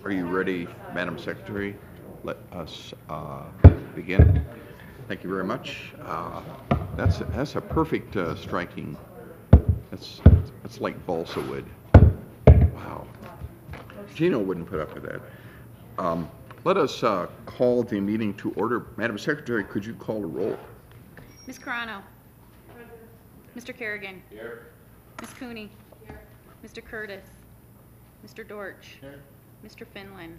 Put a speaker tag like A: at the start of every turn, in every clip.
A: Are you ready, Madam Secretary? Let us begin. Thank you very much. That's a perfect striking. That's like balsa wood. Wow. Gino wouldn't put up with that. Let us call the meeting to order. Madam Secretary, could you call the roll?
B: Ms. Carano. Mr. Kerrigan.
C: Here.
B: Ms. Cooney. Here. Mr. Curtis. Mr. Dortch.
C: Here.
B: Mr. Finland.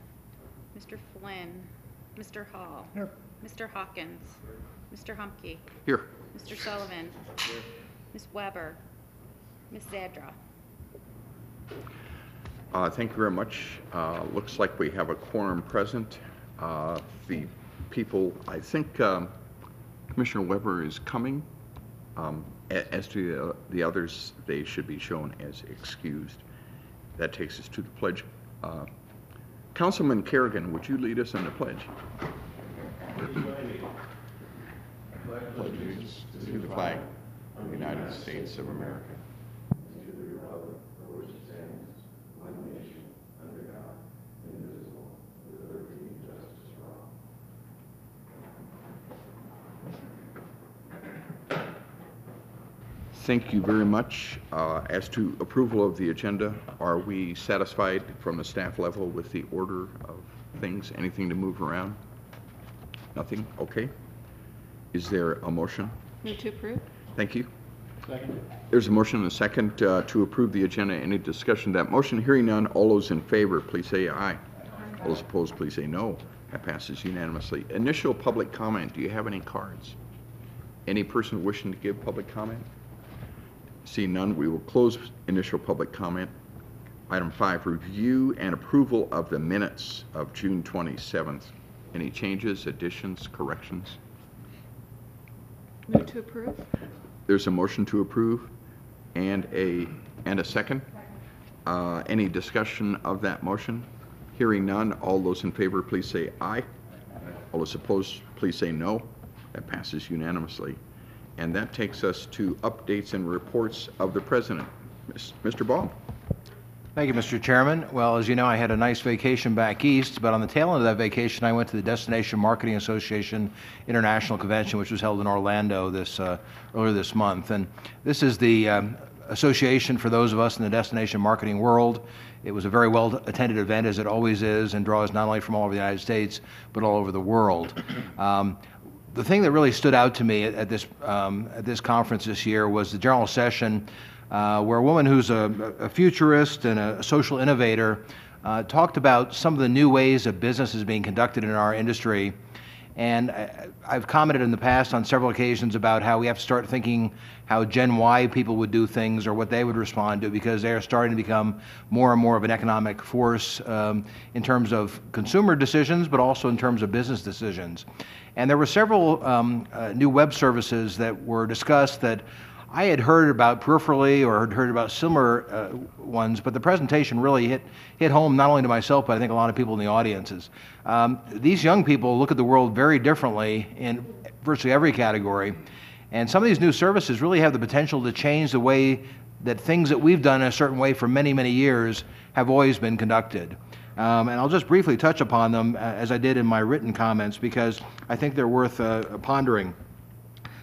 B: Mr. Flynn. Mr. Hall.
C: Here.
B: Mr. Hawkins. Mr. Humke.
A: Here.
B: Mr. Sullivan.
C: Here.
B: Ms. Weber. Ms. Zadra.
A: Thank you very much. Looks like we have a quorum present. The people, I think Commissioner Weber is coming. As to the others, they should be shown as excused. That takes us to the pledge. Councilman Kerrigan, would you lead us in the pledge? Allegiance to the flag of the United States of America. Thank you very much. As to approval of the agenda, are we satisfied from the staff level with the order of things? Anything to move around? Nothing? Okay. Is there a motion?
B: Move to approve.
A: Thank you.
C: Second.
A: There's a motion and a second to approve the agenda. Any discussion of that motion? Hearing none, all those in favor, please say aye. All those opposed, please say no. That passes unanimously. Initial public comment. Do you have any cards? Any person wishing to give public comment? See none, we will close initial public comment. Item 5, review and approval of the minutes of June 27th. Any changes, additions, corrections?
B: Move to approve.
A: There's a motion to approve and a second. Any discussion of that motion? Hearing none, all those in favor please say aye. All those opposed please say no. That passes unanimously. And that takes us to updates and reports of the President. Mr. Ball.
D: Thank you, Mr. Chairman. Well, as you know, I had a nice vacation back east, but on the tail end of that vacation, I went to the Destination Marketing Association International Convention, which was held in Orlando earlier this month. And this is the association for those of us in the destination marketing world. It was a very well-attended event, as it always is, and draws not only from all over the United States, but all over the world. The thing that really stood out to me at this conference this year was the general session where a woman who's a futurist and a social innovator talked about some of the new ways that business is being conducted in our industry. And I've commented in the past on several occasions about how we have to start thinking how Gen Y people would do things or what they would respond to, because they are starting to become more and more of an economic force in terms of consumer decisions, but also in terms of business decisions. And there were several new web services that were discussed that I had heard about peripherally or had heard about similar ones, but the presentation really hit home not only to myself, but I think a lot of people in the audiences. These young people look at the world very differently in virtually every category, and some of these new services really have the potential to change the way that things that we've done in a certain way for many, many years have always been conducted. And I'll just briefly touch upon them as I did in my written comments, because I think they're worth pondering.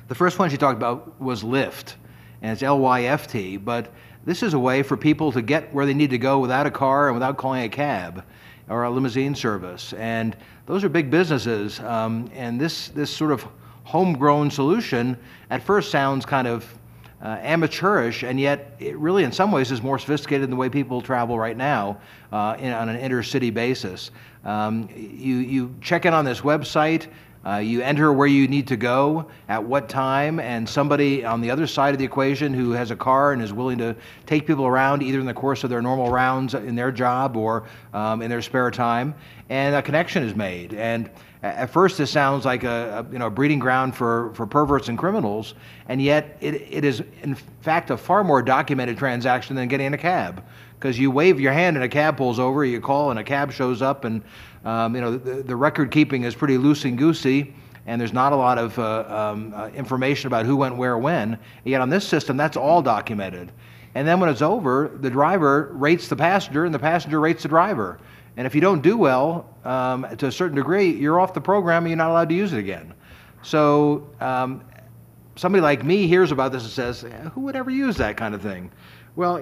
D: The first one she talked about was Lyft, and it's L-Y-F-T, but this is a way for people to get where they need to go without a car and without calling a cab or a limousine service. And those are big businesses, and this sort of homegrown solution at first sounds kind of amateurish, and yet it really in some ways is more sophisticated than the way people travel right now on an intercity basis. You check in on this website, you enter where you need to go, at what time, and somebody on the other side of the equation who has a car and is willing to take people around either in the course of their normal rounds in their job or in their spare time, and a connection is made. And at first this sounds like a breeding ground for perverts and criminals, and yet it is in fact a far more documented transaction than getting in a cab, because you wave your hand and a cab pulls over, you call and a cab shows up, and the record keeping is pretty loosey-goosey, and there's not a lot of information about who went where when. Yet on this system, that's all documented. And then when it's over, the driver rates the passenger and the passenger rates the driver. And if you don't do well, to a certain degree, you're off the program and you're not allowed to use it again. So somebody like me hears about this and says, who would ever use that kind of thing? Well,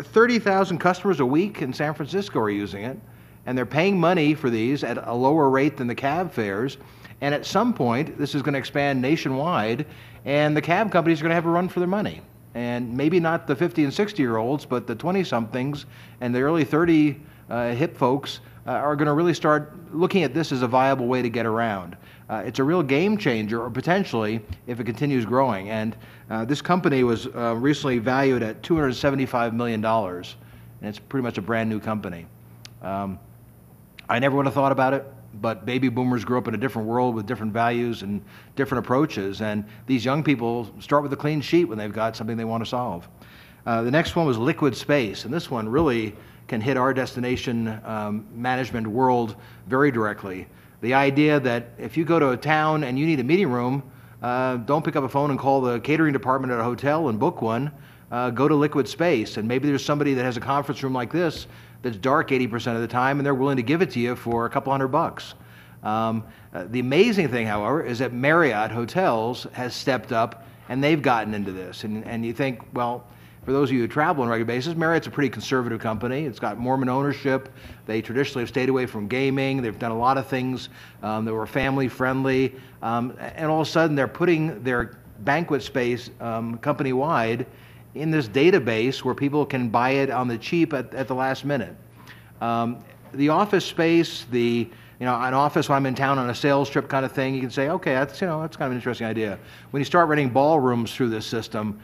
D: 30,000 customers a week in San Francisco are using it, and they're paying money for these at a lower rate than the cab fares. And at some point, this is going to expand nationwide, and the cab companies are going to have a run for their money. And maybe not the 50 and 60-year-olds, but the 20-somethings and the early 30 hip folks are going to really start looking at this as a viable way to get around. It's a real game changer, or potentially, if it continues growing. And this company was recently valued at $275 million, and it's pretty much a brand new company. I never would have thought about it, but baby boomers grew up in a different world with different values and different approaches, and these young people start with a clean sheet when they've got something they want to solve. The next one was liquid space, and this one really can hit our destination management world very directly. The idea that if you go to a town and you need a meeting room, don't pick up a phone and call the catering department at a hotel and book one. Go to liquid space, and maybe there's somebody that has a conference room like this that's dark 80% of the time, and they're willing to give it to you for a couple $100. The amazing thing, however, is that Marriott Hotels has stepped up, and they've gotten into this. And you think, well, for those of you who travel on a regular basis, Marriott's a pretty conservative company. It's got Mormon ownership. They traditionally have stayed away from gaming. They've done a lot of things that were family-friendly. And all of a sudden, they're putting their banquet space company-wide in this database where people can buy it on the cheap at the last minute. The office space, an office when I'm in town on a sales trip kind of thing, you can say, okay, that's kind of an interesting idea. When you start renting ballrooms through this system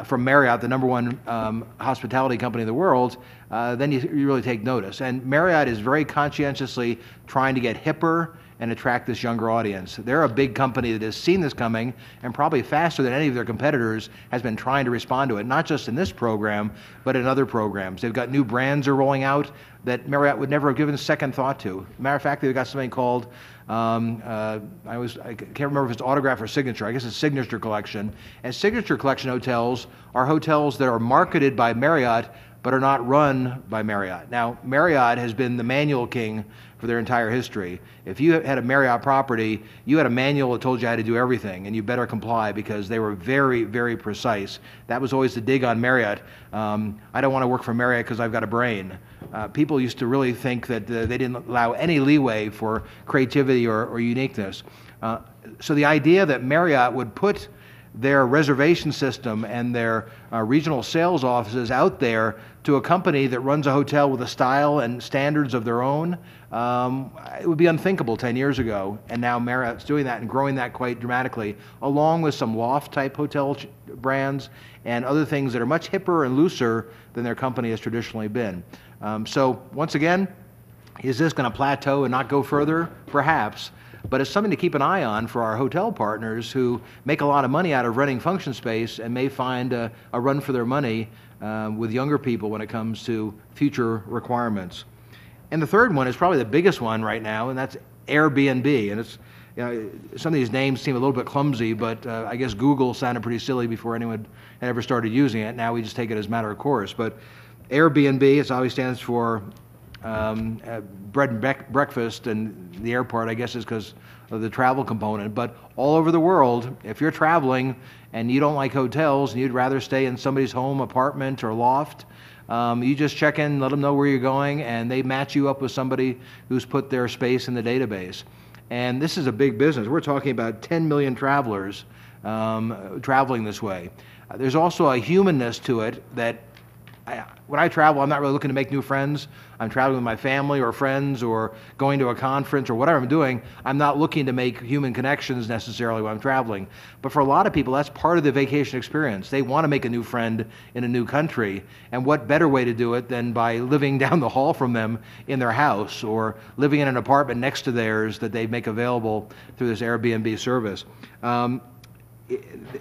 D: from Marriott, the #1 hospitality company in the world, then you really take notice. And Marriott is very conscientiously trying to get hipper and attract this younger audience. They're a big company that has seen this coming, and probably faster than any of their competitors has been trying to respond to it, not just in this program, but in other programs. They've got new brands they're rolling out that Marriott would never have given a second thought to. Matter of fact, they've got something called, I can't remember if it's autograph or signature, I guess it's Signature Collection. And Signature Collection hotels are hotels that are marketed by Marriott, but are not run by Marriott. Now, Marriott has been the manual king for their entire history. If you had a Marriott property, you had a manual that told you how to do everything, and you better comply because they were very, very precise. That was always the dig on Marriott. I don't want to work for Marriott because I've got a brain. People used to really think that they didn't allow any leeway for creativity or uniqueness. So the idea that Marriott would put their reservation system and their regional sales offices out there to a company that runs a hotel with a style and standards of their own, it would be unthinkable 10 years ago. And now Marriott's doing that and growing that quite dramatically, along with some loft-type hotel brands and other things that are much hipper and looser than their company has traditionally been. So once again, is this going to plateau and not go further? Perhaps. But it's something to keep an eye on for our hotel partners who make a lot of money out of renting function space and may find a run for their money with younger people when it comes to future requirements. And the third one is probably the biggest one right now, and that's Airbnb. And it's, some of these names seem a little bit clumsy, but I guess Google sounded pretty silly before anyone had ever started using it. Now we just take it as a matter of course. But Airbnb, it always stands for bread and breakfast, and the airport, I guess, is because of the travel component. But all over the world, if you're traveling and you don't like hotels and you'd rather stay in somebody's home, apartment, or loft, you just check in, let them know where you're going, and they match you up with somebody who's put their space in the database. And this is a big business. We're talking about 10 million travelers traveling this way. There's also a humanness to it that when I travel, I'm not really looking to make new friends. I'm traveling with my family or friends or going to a conference or whatever I'm doing. I'm not looking to make human connections necessarily when I'm traveling. But for a lot of people, that's part of the vacation experience. They want to make a new friend in a new country. And what better way to do it than by living down the hall from them in their house or living in an apartment next to theirs that they make available through this Airbnb service.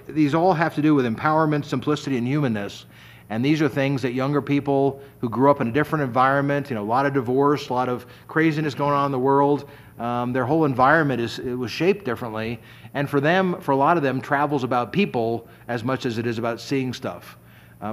D: These all have to do with empowerment, simplicity, and humanness. And these are things that younger people who grew up in a different environment, a lot of divorce, a lot of craziness going on in the world, their whole environment was shaped differently. And for a lot of them, travel's about people as much as it is about seeing stuff.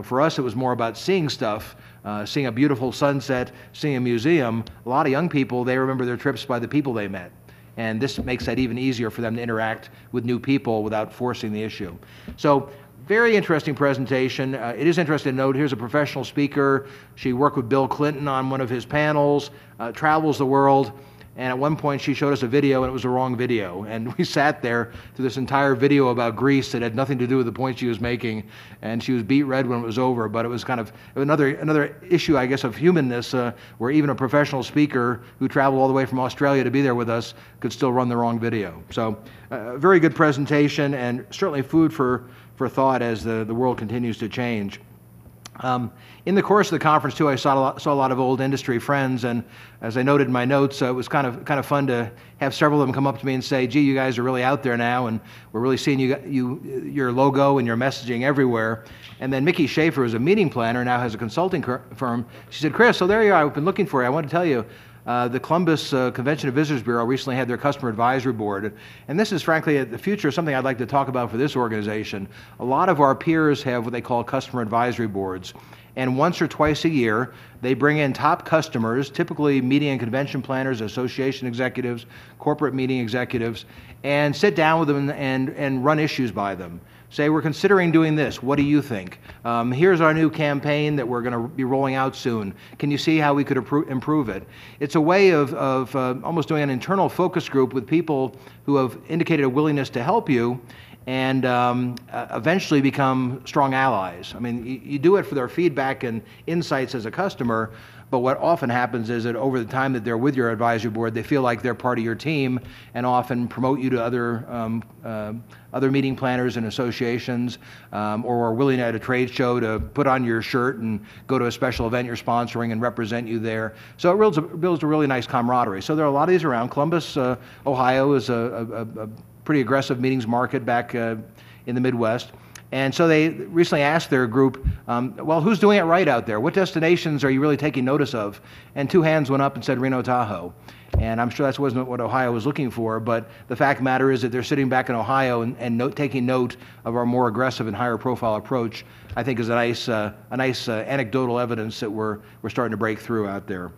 D: For us, it was more about seeing stuff, seeing a beautiful sunset, seeing a museum. A lot of young people, they remember their trips by the people they met. And this makes that even easier for them to interact with new people without forcing the issue. So, very interesting presentation. It is interesting to note, here's a professional speaker. She worked with Bill Clinton on one of his panels, travels the world, and at one point she showed us a video and it was the wrong video. And we sat there through this entire video about Greece that had nothing to do with the point she was making, and she was beet red when it was over. But it was kind of another issue, I guess, of humanness, where even a professional speaker who traveled all the way from Australia to be there with us could still run the wrong video. So, very good presentation, and certainly food for thought as the world continues to change. In the course of the conference, too, I saw a lot of old industry friends, and as I noted in my notes, it was kind of fun to have several of them come up to me and say, "Gee, you guys are really out there now, and we're really seeing your logo and your messaging everywhere." And then Mickey Schaefer, who's a meeting planner, now has a consulting firm. She said, "Chris, so there you are. I've been looking for you. I want to tell you." The Columbus Convention and Visitors Bureau recently had their customer advisory board, and this is frankly the future, something I'd like to talk about for this organization. A lot of our peers have what they call customer advisory boards, and once or twice a year they bring in top customers, typically meeting and convention planners, association executives, corporate meeting executives, and sit down with them and run issues by them. Say, we're considering doing this. What do you think? Here's our new campaign that we're going to be rolling out soon. Can you see how we could improve it? It's a way of almost doing an internal focus group with people who have indicated a willingness to help you and eventually become strong allies. I mean, you do it for their feedback and insights as a customer, but what often happens is that over the time that they're with your advisory board, they feel like they're part of your team and often promote you to other meeting planners and associations, or are willing at a trade show to put on your shirt and go to a special event you're sponsoring and represent you there. So it builds a really nice camaraderie. So there are a lot of these around. Columbus, Ohio is a pretty aggressive meetings market back in the Midwest. And so they recently asked their group, well, who's doing it right out there? What destinations are you really taking notice of? And 2 hands went up and said Reno, Tahoe. And I'm sure that wasn't what Ohio was looking for, but the fact of the matter is that they're sitting back in Ohio and taking note of our more aggressive and higher profile approach, I think is a nice anecdotal evidence that we're starting to break through out there.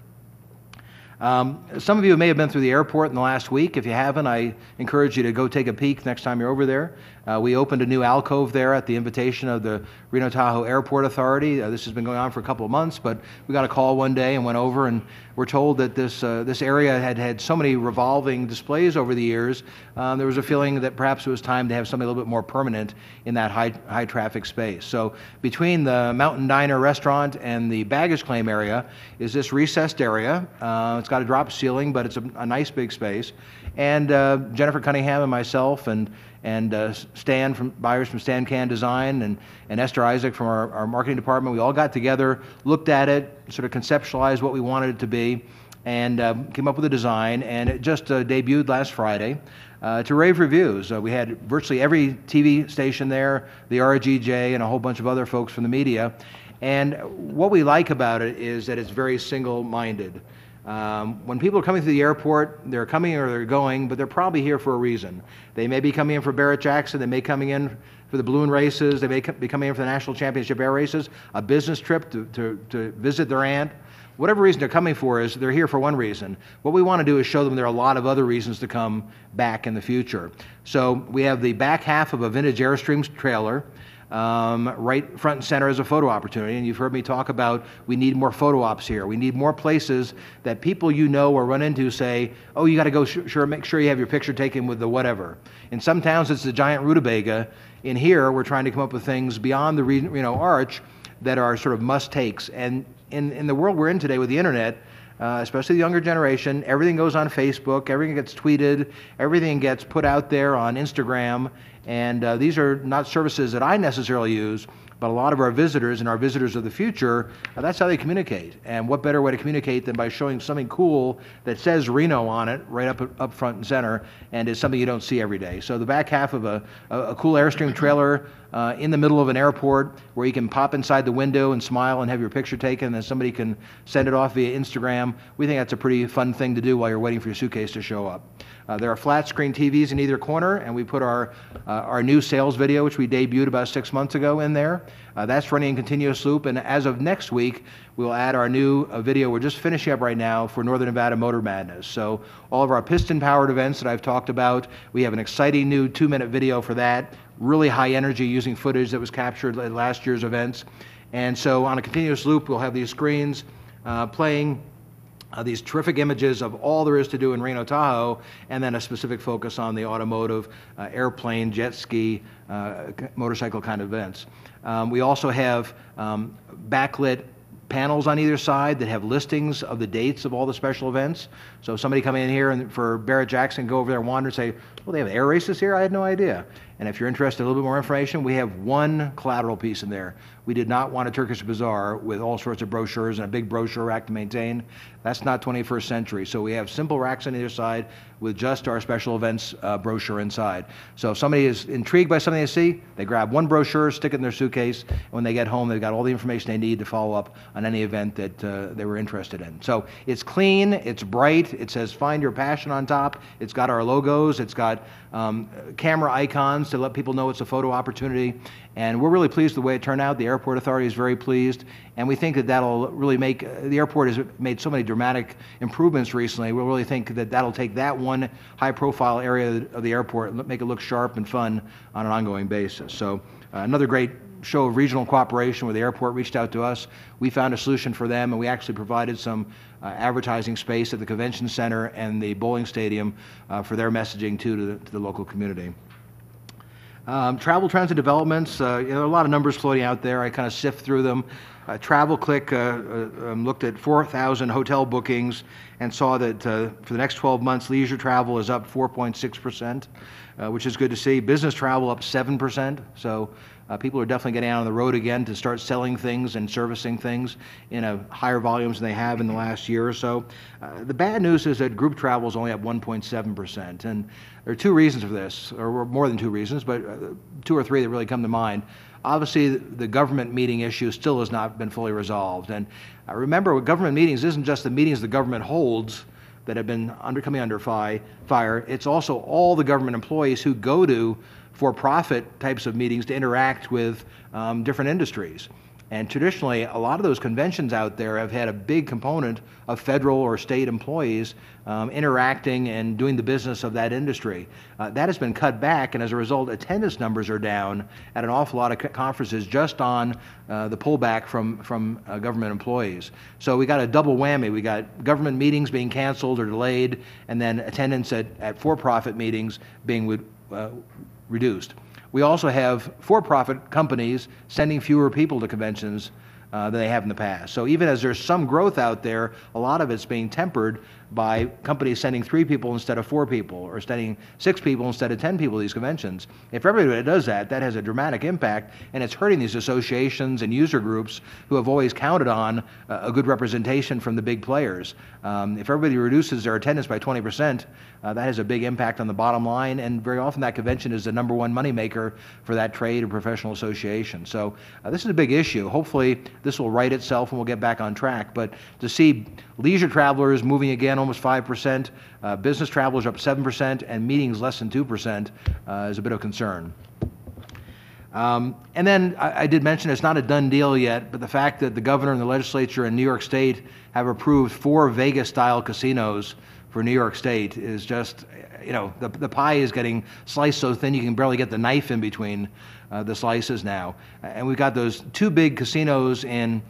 D: Some of you may have been through the airport in the last week. If you haven't, I encourage you to go take a peek next time you're over there. We opened a new alcove there at the invitation of the Reno Tahoe Airport Authority. This has been going on for a couple of months, but we got a call one day and went over, and we're told that this area had so many revolving displays over the years, there was a feeling that perhaps it was time to have something a little bit more permanent in that high traffic space. So between the Mountain Diner restaurant and the baggage claim area is this recessed area. It's got a drop ceiling, but it's a nice big space. And Jennifer Cunningham and myself and Stan from Byers from Stan Can Design and Esther Isaac from our marketing department, we all got together, looked at it, sort of conceptualized what we wanted it to be, and came up with a design, and it just debuted last Friday to rave reviews. We had virtually every TV station there, the RGJ, and a whole bunch of other folks from the media. And what we like about it is that it's very single-minded. When people are coming through the airport, they're coming or they're going, but they're probably here for a reason. They may be coming in for Barrett-Jackson, they may be coming in for the balloon races, they may be coming in for the National Championship air races, a business trip to visit their aunt. Whatever reason they're coming for is they're here for one reason. What we want to do is show them there are a lot of other reasons to come back in the future. So we have the back half of a vintage Airstream trailer, right front and center as a photo opportunity, and you've heard me talk about we need more photo ops here. We need more places that people you know or run into say, oh, you got to go make sure you have your picture taken with the whatever. In some towns it's the giant rutabaga. In here we're trying to come up with things beyond the Reno Arch that are sort of must-takes. And in the world we're in today with the internet, especially the younger generation, everything goes on Facebook, everything gets tweeted, everything gets put out there on Instagram, and these are not services that I necessarily use, but a lot of our visitors and our visitors of the future, that's how they communicate. And what better way to communicate than by showing something cool that says Reno on it, right up front and center, and is something you don't see every day. So the back half of a cool Airstream trailer in the middle of an airport where you can pop inside the window and smile and have your picture taken, and then somebody can send it off via Instagram. We think that's a pretty fun thing to do while you're waiting for your suitcase to show up. There are flat screen TVs in either corner, and we put our new sales video, which we debuted about 6 months ago, in there. That's running in continuous loop, and as of next week, we'll add our new video we're just finishing up right now for Northern Nevada Motor Madness. So all of our piston-powered events that I've talked about, we have an exciting new 2-minute video for that, really high energy using footage that was captured at last year's events. And so on a continuous loop, we'll have these screens playing these terrific images of all there is to do in Reno, Tahoe, and then a specific focus on the automotive, airplane, jet ski, motorcycle kind of events. We also have backlit panels on either side that have listings of the dates of all the special events. So if somebody coming in here and for Barrett Jackson, go over there and wander and say, well, they have air races here? I had no idea. And if you're interested in a little bit more information, we have one collateral piece in there. We did not want a Turkish bazaar with all sorts of brochures and a big brochure rack to maintain. That's not 21st century. So we have simple racks on either side with just our special events brochure inside. So if somebody is intrigued by something they see, they grab one brochure, stick it in their suitcase, and when they get home, they've got all the information they need to follow up on any event that they were interested in. So it's clean, it's bright, it says find your passion on top, it's got our logos, it's got camera icons to let people know it's a photo opportunity, and we're really pleased with the way it turned out. The airport authority is very pleased, and we think that that'll really make, the airport has made so many dramatic improvements recently, we really think that that'll take that one high-profile area of the airport and make it look sharp and fun on an ongoing basis. So another great show of regional cooperation where the airport reached out to us. We found a solution for them, and we actually provided some advertising space at the convention center and the bowling stadium for their messaging to the local community. Travel trends and developments, there are a lot of numbers floating out there. I kind of sift through them. TravelClick looked at 4,000 hotel bookings and saw that for the next 12 months, leisure travel is up 4.6%, which is good to see. Business travel up 7%, so people are definitely getting out on the road again to start selling things and servicing things in a higher volumes than they have in the last year or so. The bad news is that group travel is only up 1.7%, and there are two reasons for this, or more than two reasons, but two or three that really come to mind. Obviously, the government meeting issue still has not been fully resolved, and remember, with government meetings isn't just the meetings the government holds that have been coming under fire. It's also all the government employees who go to for-profit types of meetings to interact with different industries. And traditionally, a lot of those conventions out there have had a big component of federal or state employees interacting and doing the business of that industry. That has been cut back, and as a result, attendance numbers are down at an awful lot of conferences just on the pullback from government employees. So we got a double whammy. We got government meetings being canceled or delayed, and then attendance at for-profit meetings being reduced. We also have for-profit companies sending fewer people to conventions than they have in the past. So even as there's some growth out there, a lot of it's being tempered by companies sending 3 people instead of 4 people, or sending 6 people instead of 10 people to these conventions. If everybody does that, that has a dramatic impact, and it's hurting these associations and user groups who have always counted on a good representation from the big players. If everybody reduces their attendance by 20%, that has a big impact on the bottom line, and very often that convention is the #1 moneymaker for that trade or professional association. So this is a big issue. Hopefully this will right itself and we'll get back on track. But to see leisure travelers moving again almost 5%, business travelers up 7%, and meetings less than 2% is a bit of concern. And then I did mention it's not a done deal yet, but the fact that the governor and the legislature in New York State have approved 4 Vegas-style casinos for New York State is just, you know, the pie is getting sliced so thin you can barely get the knife in between the slices now. And we've got those 2 big casinos in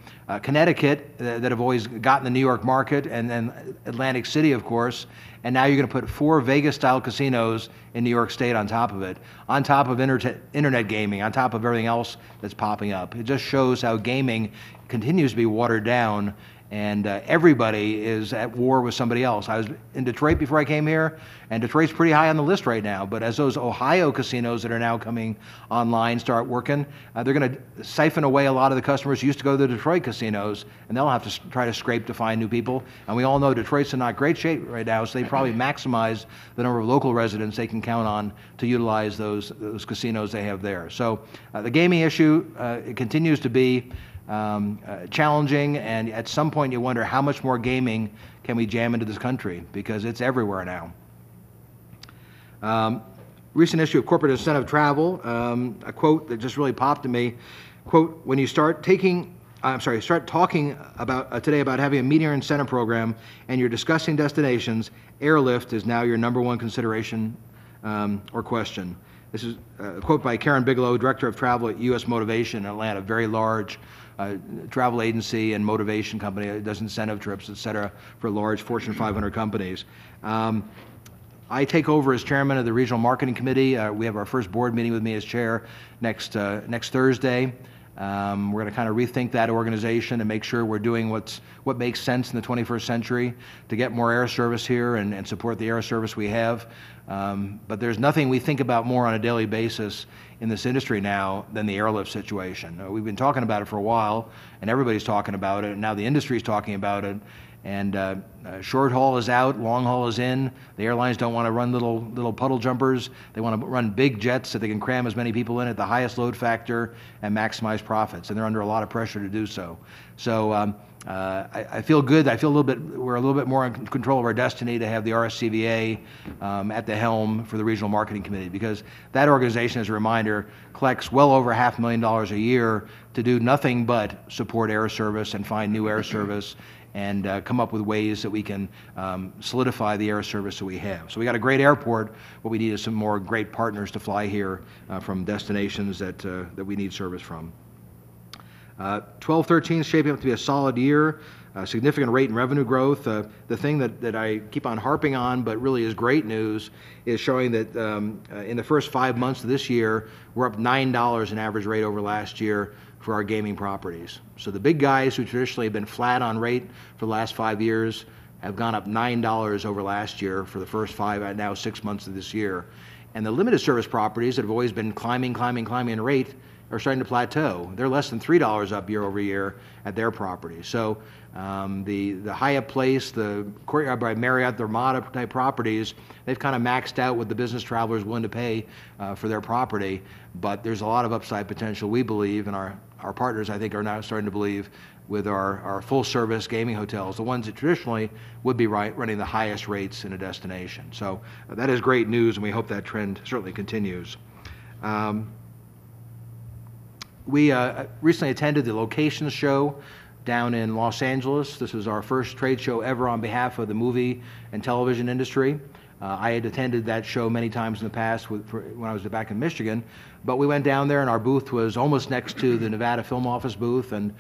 D: Connecticut that have always gotten the New York market, and then Atlantic City, of course. And now you're going to put 4 Vegas-style casinos in New York State on top of it, on top of internet gaming, on top of everything else that's popping up. It just shows how gaming continues to be watered down, and everybody is at war with somebody else. I was in Detroit before I came here, and Detroit's pretty high on the list right now, but as those Ohio casinos that are now coming online start working, they're going to siphon away a lot of the customers who used to go to the Detroit casinos, and they'll have to try to scrape to find new people. And we all know Detroit's in not great shape right now, so they probably maximize the number of local residents they can count on to utilize those casinos they have there. So the gaming issue, it continues to be challenging, and at some point you wonder how much more gaming can we jam into this country, because it's everywhere now. Recent issue of corporate incentive travel, a quote that just really popped to me. quote, when you start talking about today about having a meteor incentive program and you're discussing destinations, airlift is now your number one consideration or question. This is a quote by Karen Bigelow, Director of Travel at U.S. Motivation in Atlanta, a very large travel agency and motivation company that does incentive trips, et cetera, for large Fortune 500 companies. I take over as chairman of the Regional Marketing Committee. We have our first board meeting with me as chair next Thursday. We're going to kind of rethink that organization and make sure we're doing what makes sense in the 21st century to get more air service here and support the air service we have. But there's nothing we think about more on a daily basis in this industry now than the airlift situation. We've been talking about it for a while, and everybody's talking about it, and now the industry's talking about it. And short haul is out, long haul is in. The airlines don't want to run little puddle jumpers. They want to run big jets so they can cram as many people in at the highest load factor and maximize profits. And they're under a lot of pressure to do so. So I feel good. I feel we're a little bit more in control of our destiny to have the RSCVA at the helm for the Regional Marketing Committee, because that organization, as a reminder, collects well over $500,000 a year to do nothing but support air service and find new air service and come up with ways that we can solidify the air service that we have. So we got a great airport. What we need is some more great partners to fly here from destinations that we need service from. 12-13 is shaping up to be a solid year. Significant rate and revenue growth. The thing that I keep on harping on, but really is great news, is showing that in the first 5 months of this year, we're up $9 in average rate over last year for our gaming properties. So the big guys who traditionally have been flat on rate for the last 5 years have gone up $9 over last year for the first 6 months of this year. And the limited service properties that have always been climbing in rate are starting to plateau. They're less than $3 up year over year at their properties. So the Hyatt Place, the Courtyard by Marriott, the Ramada type properties, they've kind of maxed out what the business traveler is willing to pay for their property. But there's a lot of upside potential, we believe, and our partners, I think, are now starting to believe with our full-service gaming hotels, the ones that traditionally would be running the highest rates in a destination. So that is great news, and we hope that trend certainly continues. We recently attended the Locations Show down in Los Angeles. This was our first trade show ever on behalf of the movie and television industry. I had attended that show many times in the past when I was back in Michigan, but we went down there and our booth was almost next to the Nevada Film Office booth, and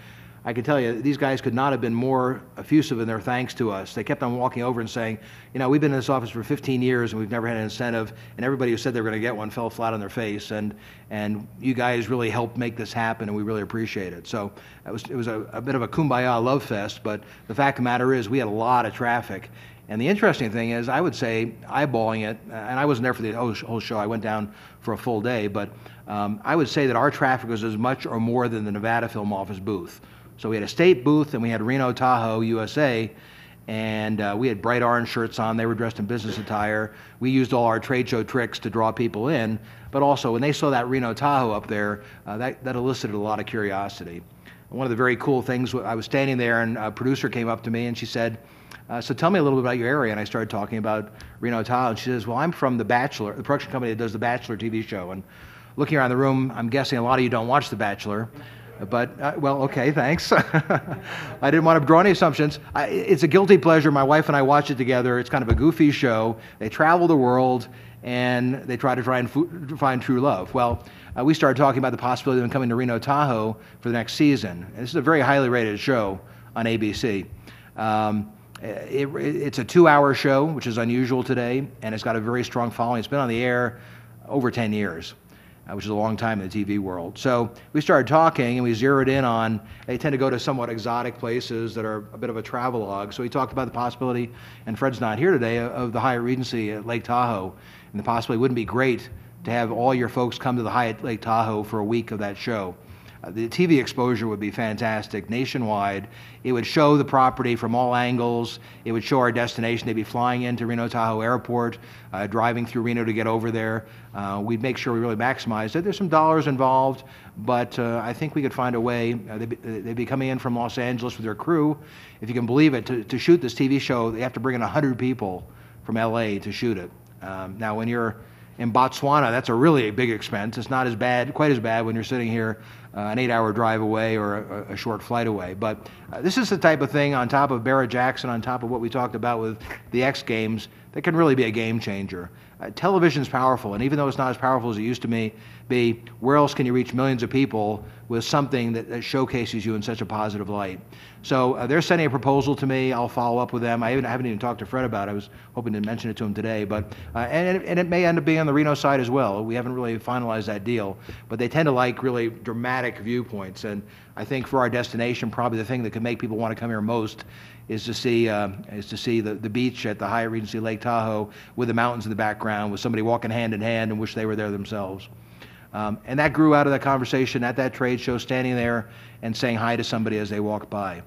D: I can tell you, these guys could not have been more effusive in their thanks to us. They kept on walking over and saying, we've been in this office for 15 years and we've never had an incentive, and everybody who said they were going to get one fell flat on their face, and you guys really helped make this happen, and we really appreciate it. So it was a bit of a kumbaya love fest, but the fact of the matter is we had a lot of traffic. And the interesting thing is, I would say, eyeballing it, and I wasn't there for the whole show, I went down for a full day, but I would say that our traffic was as much or more than the Nevada Film Office booth. So we had a state booth, and we had Reno, Tahoe, USA, and we had bright orange shirts on. They were dressed in business attire. We used all our trade show tricks to draw people in, but also when they saw that Reno, Tahoe up there, that elicited a lot of curiosity. One of the very cool things, I was standing there, and a producer came up to me, and she said, so tell me a little bit about your area. And I started talking about Reno, Tahoe, and she says, well, I'm from The Bachelor, the production company that does The Bachelor TV show. And looking around the room, I'm guessing a lot of you don't watch The Bachelor. But, well, okay, thanks. I didn't want to draw any assumptions. It's a guilty pleasure. My wife and I watch it together. It's kind of a goofy show. They travel the world, and they try and find true love. Well, we started talking about the possibility of them coming to Reno, Tahoe for the next season. And this is a very highly rated show on ABC. It's a 2-hour show, which is unusual today, and it's got a very strong following. It's been on the air over 10 years. Which is a long time in the TV world. So we started talking, and we zeroed in on, they tend to go to somewhat exotic places that are a bit of a travelogue. So we talked about the possibility, and Fred's not here today, of the Hyatt Regency at Lake Tahoe. And the possibility, wouldn't it be great to have all your folks come to the Hyatt Lake Tahoe for a week of that show? The TV exposure would be fantastic nationwide. It would show the property from all angles. It would show our destination. They'd be flying into Reno Tahoe Airport, driving through Reno to get over there. We'd make sure we really maximize it. There's some dollars involved, but I think we could find a way. They'd be coming in from Los Angeles with their crew. If you can believe it, to shoot this TV show, they have to bring in 100 people from LA to shoot it. Now, when you're in Botswana, that's a really big expense. It's not quite as bad when you're sitting here an 8-hour drive away or a short flight away. But this is the type of thing on top of Barrett-Jackson, on top of what we talked about with the X Games, that can really be a game changer. Television's powerful, and even though it's not as powerful as it used to be, where else can you reach millions of people with something that showcases you in such a positive light? So they're sending a proposal to me. I'll follow up with them. I haven't even talked to Fred about it. I was hoping to mention it to him today, but and it may end up being on the Reno side as well. We haven't really finalized that deal, but they tend to like really dramatic viewpoints, and I think for our destination, probably the thing that could make people want to come here most is to see the beach at the Hyatt Regency Lake Tahoe with the mountains in the background, with somebody walking hand in hand and wish they were there themselves. And that grew out of that conversation at that trade show, standing there and saying hi to somebody as they walk by.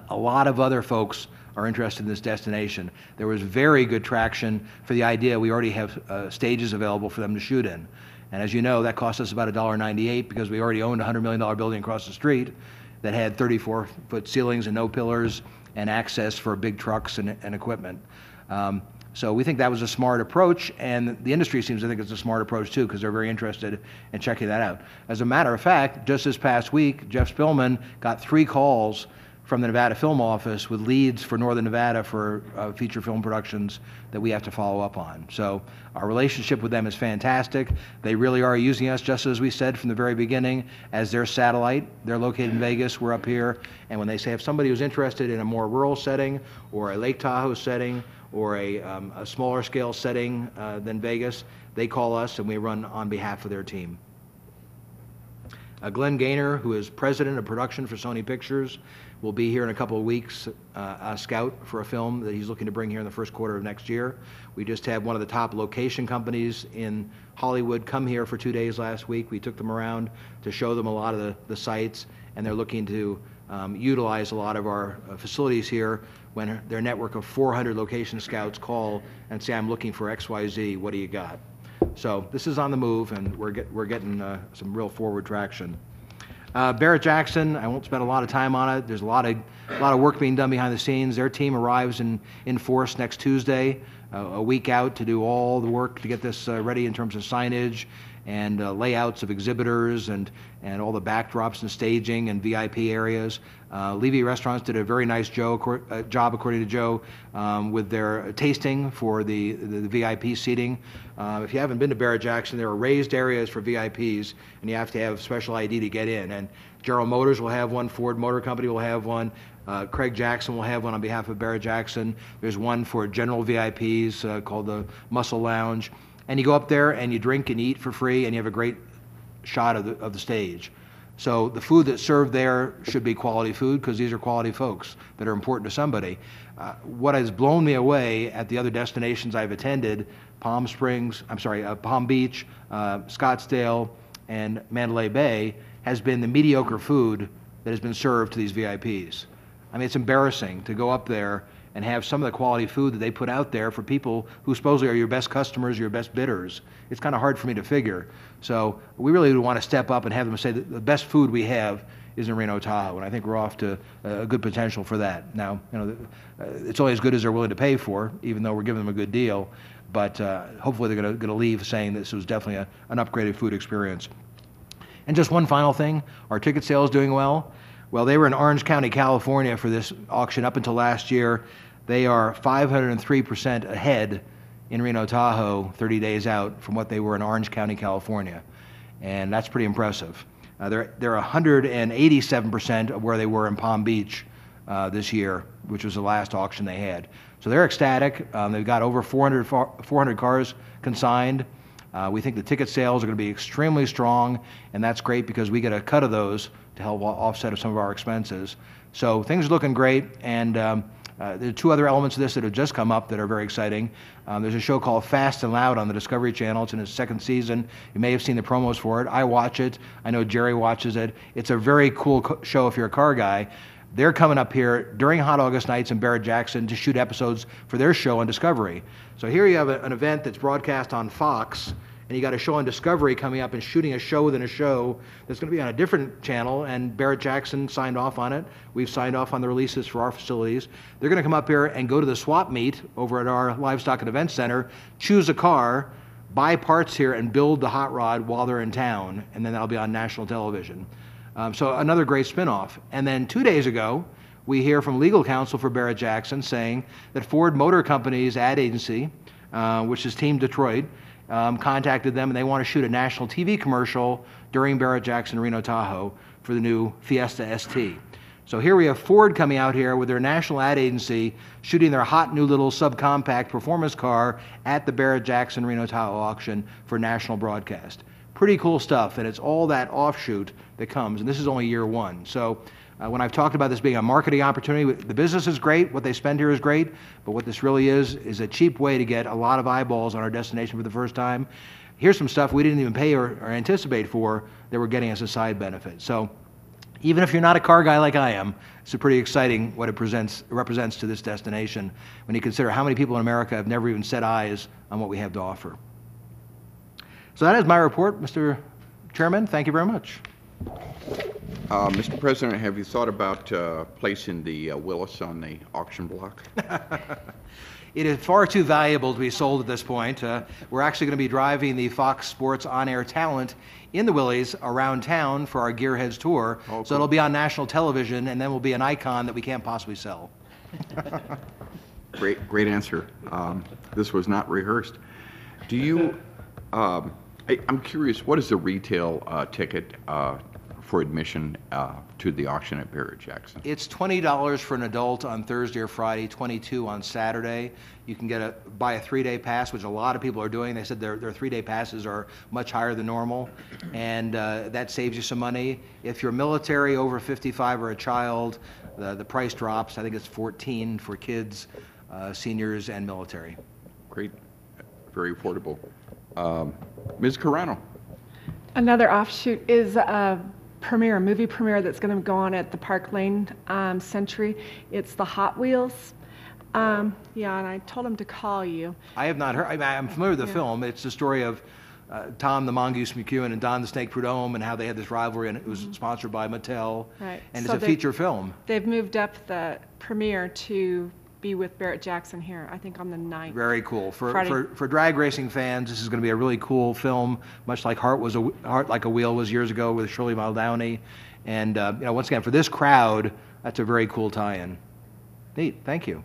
D: A lot of other folks are interested in this destination. There was very good traction for the idea we already have stages available for them to shoot in. And as you know, that cost us about $1.98 because we already owned a $100 million building across the street that had 34-foot ceilings and no pillars and access for big trucks and equipment. So we think that was a smart approach, and the industry seems to think it's a smart approach too, because they're very interested in checking that out. As a matter of fact, just this past week, Jeff Spillman got 3 calls from the Nevada Film Office with leads for Northern Nevada for feature film productions that we have to follow up on. So our relationship with them is fantastic. They really are using us, just as we said from the very beginning, as their satellite. They're located in Vegas, we're up here, and when they say if somebody who's interested in a more rural setting or a Lake Tahoe setting or a smaller scale setting than Vegas, they call us and we run on behalf of their team. Glenn Gaynor, who is president of production for Sony Pictures, will be here in a couple of weeks, a scout for a film that he's looking to bring here in the first quarter of next year. We just had one of the top location companies in Hollywood come here for 2 days last week. We took them around to show them a lot of the sites, and they're looking to utilize a lot of our facilities here when their network of 400 location scouts call and say, I'm looking for XYZ, what do you got? So this is on the move, and we're getting some real forward traction. Barrett-Jackson, I won't spend a lot of time on it. There's a lot of work being done behind the scenes. Their team arrives in force next Tuesday, a week out, to do all the work to get this ready in terms of signage and layouts of exhibitors and all the backdrops and staging and VIP areas. Levy Restaurants did a very nice job, according to Joe, with their tasting for the VIP seating. If you haven't been to Barrett-Jackson, there are raised areas for VIPs, and you have to have special ID to get in. And General Motors will have one, Ford Motor Company will have one, Craig Jackson will have one on behalf of Barrett-Jackson. There's one for general VIPs called the Muscle Lounge. And you go up there and you drink and eat for free, and you have a great shot of the stage. So the food that's served there should be quality food, because these are quality folks that are important to somebody. What has blown me away at the other destinations I've attended, Palm Beach, Scottsdale, and Mandalay Bay, has been the mediocre food that has been served to these VIPs. I mean, it's embarrassing to go up there and have some of the quality food that they put out there for people who supposedly are your best customers, your best bidders. It's kind of hard for me to figure. So we really want to step up and have them say that the best food we have is in Reno Tahoe, and I think we're off to a good potential for that. Now, it's only as good as they're willing to pay for, even though we're giving them a good deal. But hopefully they're going to leave saying this was definitely an upgraded food experience. And just one final thing, our ticket sales doing well. Well, they were in Orange County, California for this auction up until last year. They are 503% ahead in Reno Tahoe 30 days out from what they were in Orange County, California. And that's pretty impressive. They're 187% of where they were in Palm Beach this year, which was the last auction they had. So they're ecstatic. They've got over 400 cars consigned. We think the ticket sales are going to be extremely strong, and that's great because we get a cut of those to help offset some of our expenses. So things are looking great, and there are 2 other elements of this that have just come up that are very exciting. There's a show called Fast and Loud on the Discovery Channel. It's in its 2nd season. You may have seen the promos for it. I watch it. I know Jerry watches it. It's a very cool show if you're a car guy. They're coming up here during Hot August Nights in Barrett-Jackson to shoot episodes for their show on Discovery. So here you have an event that's broadcast on Fox, and you got a show on Discovery coming up and shooting a show within a show that's going to be on a different channel, and Barrett-Jackson signed off on it. We've signed off on the releases for our facilities. They're going to come up here and go to the swap meet over at our Livestock and Event Center, choose a car buy parts here and build the hot rod while they're in town, and then that'll be on national television. So another great spinoff. And then 2 days ago, we hear from legal counsel for Barrett-Jackson saying that Ford Motor Company's ad agency, which is Team Detroit, contacted them and they want to shoot a national TV commercial during Barrett-Jackson Reno Tahoe for the new Fiesta ST. So here we have Ford coming out here with their national ad agency shooting their hot new little subcompact performance car at the Barrett-Jackson Reno Tahoe auction for national broadcast. Pretty cool stuff, and it's all that offshoot that comes, and this is only year one. So when I've talked about this being a marketing opportunity, the business is great, what they spend here is great, but what this really is a cheap way to get a lot of eyeballs on our destination for the first time. Here's some stuff we didn't even pay or anticipate for that we're getting as a side benefit. So even if you're not a car guy like I am, it's pretty exciting what it represents to this destination when you consider how many people in America have never even set eyes on what we have to offer. So that is my report, Mr. Chairman. Thank you very much.
A: Mr. President, have you thought about placing the Willis on the auction block?
D: It is far too valuable to be sold at this point. We're actually going to be driving the Fox Sports on-air talent in the Willys around town for our Gearheads tour. Oh, cool. So it'll be on national television, and then we'll be an icon that we can't possibly sell.
A: Great answer. This was not rehearsed. Do you? I'm curious. What is the retail ticket for admission to the auction at Barrett-Jackson?
D: It's $20 for an adult on Thursday or Friday, $22 on Saturday. You can buy a 3-day pass, which a lot of people are doing. They said their 3-day passes are much higher than normal, and that saves you some money. If you're military, over 55, or a child, the price drops. I think it's $14 for kids, seniors, and military.
A: Great. Very affordable. Ms. Carano.
C: Another offshoot is a movie premiere that's going to go on at the Park Lane Century. It's the Hot Wheels. Yeah, and I told him to call you.
D: I have not heard. I'm familiar with the film. It's the story of Tom the Mongoose McEwen and Don the Snake Prudhomme and how they had this rivalry, and it was sponsored by Mattel.
C: Right.
D: And
C: so
D: it's a feature film.
C: They've moved up the premiere to be with Barrett-Jackson here, I think on the 9th.
D: Very cool. For drag racing fans, this is going to be a really cool film, much like Heart Like a Wheel was years ago with Shirley Muldowney. And once again, for this crowd, that's a very cool tie-in. Neat. Thank you.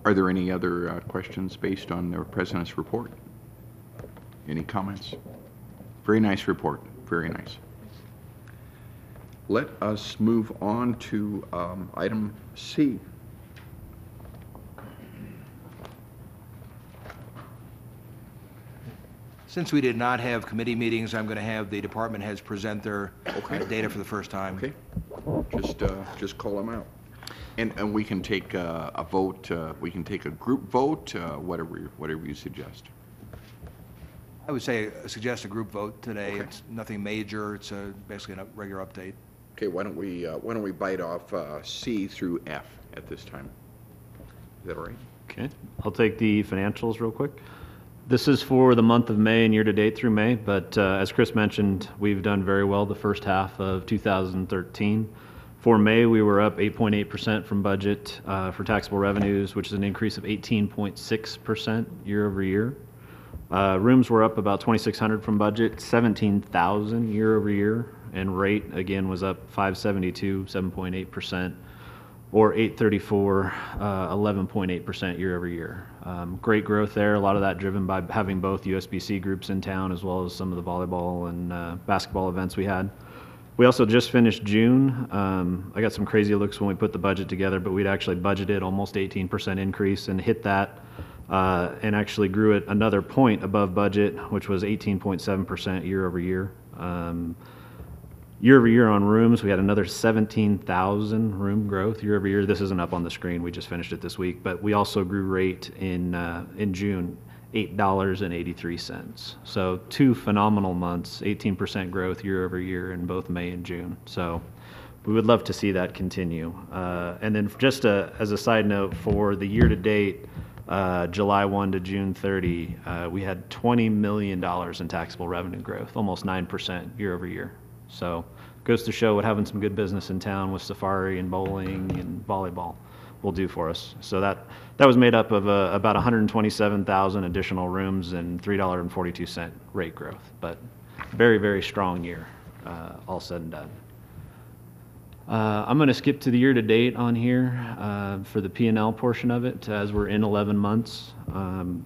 A: Are there any other questions based on the President's report? Any comments? Very nice report. Very nice. Let us move on to item C.
D: Since we did not have committee meetings, I'm going to have the department heads present their data for the first time.
A: Okay. Just call them out. And we can take a vote. We can take a group vote, whatever you suggest.
D: I would say suggest a group vote today. Okay. It's nothing major. It's basically a regular update.
A: Okay, why don't we bite off C through F at this time? Is that all right?
E: Okay, I'll take the financials real quick. This is for the month of May and year-to-date through May, but as Chris mentioned, we've done very well the first half of 2013. For May, we were up 8.8% from budget for taxable revenues, which is an increase of 18.6% year over year. Rooms were up about 2,600 from budget, 17,000 year over year, and rate again was up 572, 7.8%, or 834, 11.8% year over year. Great growth there. A lot of that driven by having both USBC groups in town as well as some of the volleyball and basketball events we had. We also just finished June. I got some crazy looks when we put the budget together, but we'd actually budgeted almost 18% increase and hit that. And actually grew it another point above budget, which was 18.7% year over year. Year over year on rooms, we had another 17,000 room growth year over year. This isn't up on the screen. We just finished it this week, but we also grew rate in June, $8.83. So 2 phenomenal months, 18% growth year over year in both May and June. So we would love to see that continue. And then just as a side note, for the year to date, July 1 to June 30, we had $20 million in taxable revenue growth, almost 9% year over year. So goes to show what having some good business in town with safari and bowling and volleyball do for us. So that was made up of about 127,000 additional rooms and $3.42 rate growth. But very, very strong year, all said and done. I'm going to skip to the year-to-date on here for the P&L portion of it, as we're in 11 months.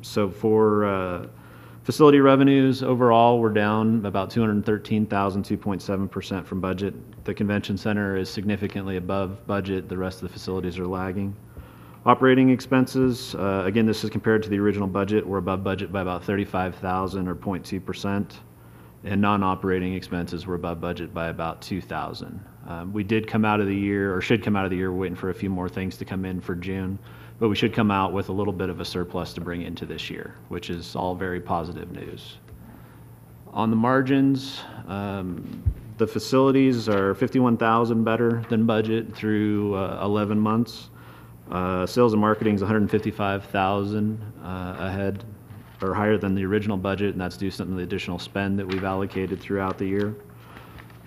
E: So for facility revenues overall, we're down about $213,000, 2.7% from budget. The convention center is significantly above budget. The rest of the facilities are lagging. Operating expenses, again, this is compared to the original budget. We're above budget by about $35,000 or 0.2%. And non-operating expenses were above budget by about $2,000. We did come out of the year, or should come out of the year, we're waiting for a few more things to come in for June, but we should come out with a little bit of a surplus to bring into this year, which is all very positive news. On the margins, the facilities are $51,000 better than budget through 11 months. Sales and marketing is $155,000 ahead, or higher than the original budget, and that's due to some of the additional spend that we've allocated throughout the year.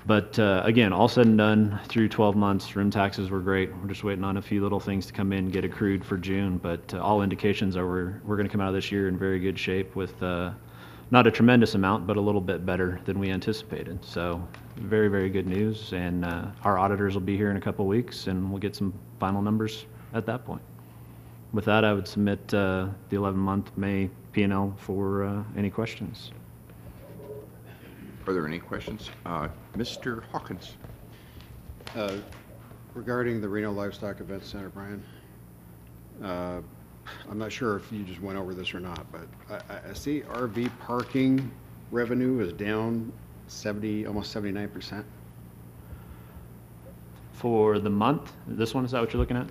E: But again, all said and done, through 12 months, room taxes were great. We're just waiting on a few little things to come in, get accrued for June, but all indications are we're going to come out of this year in very good shape with not a tremendous amount, but a little bit better than we anticipated. So very, very good news, and our auditors will be here in a couple weeks, and we'll get some final numbers at that point. With that, I would submit the 11-month May P&L for any questions.
A: Are there any questions? Mr. Hawkins.
F: Regarding the Reno Livestock Event Center, Brian, I'm not sure if you just went over this or not, but I see RV parking revenue is down almost 79%.
E: For the month, this one, is that what you're looking at?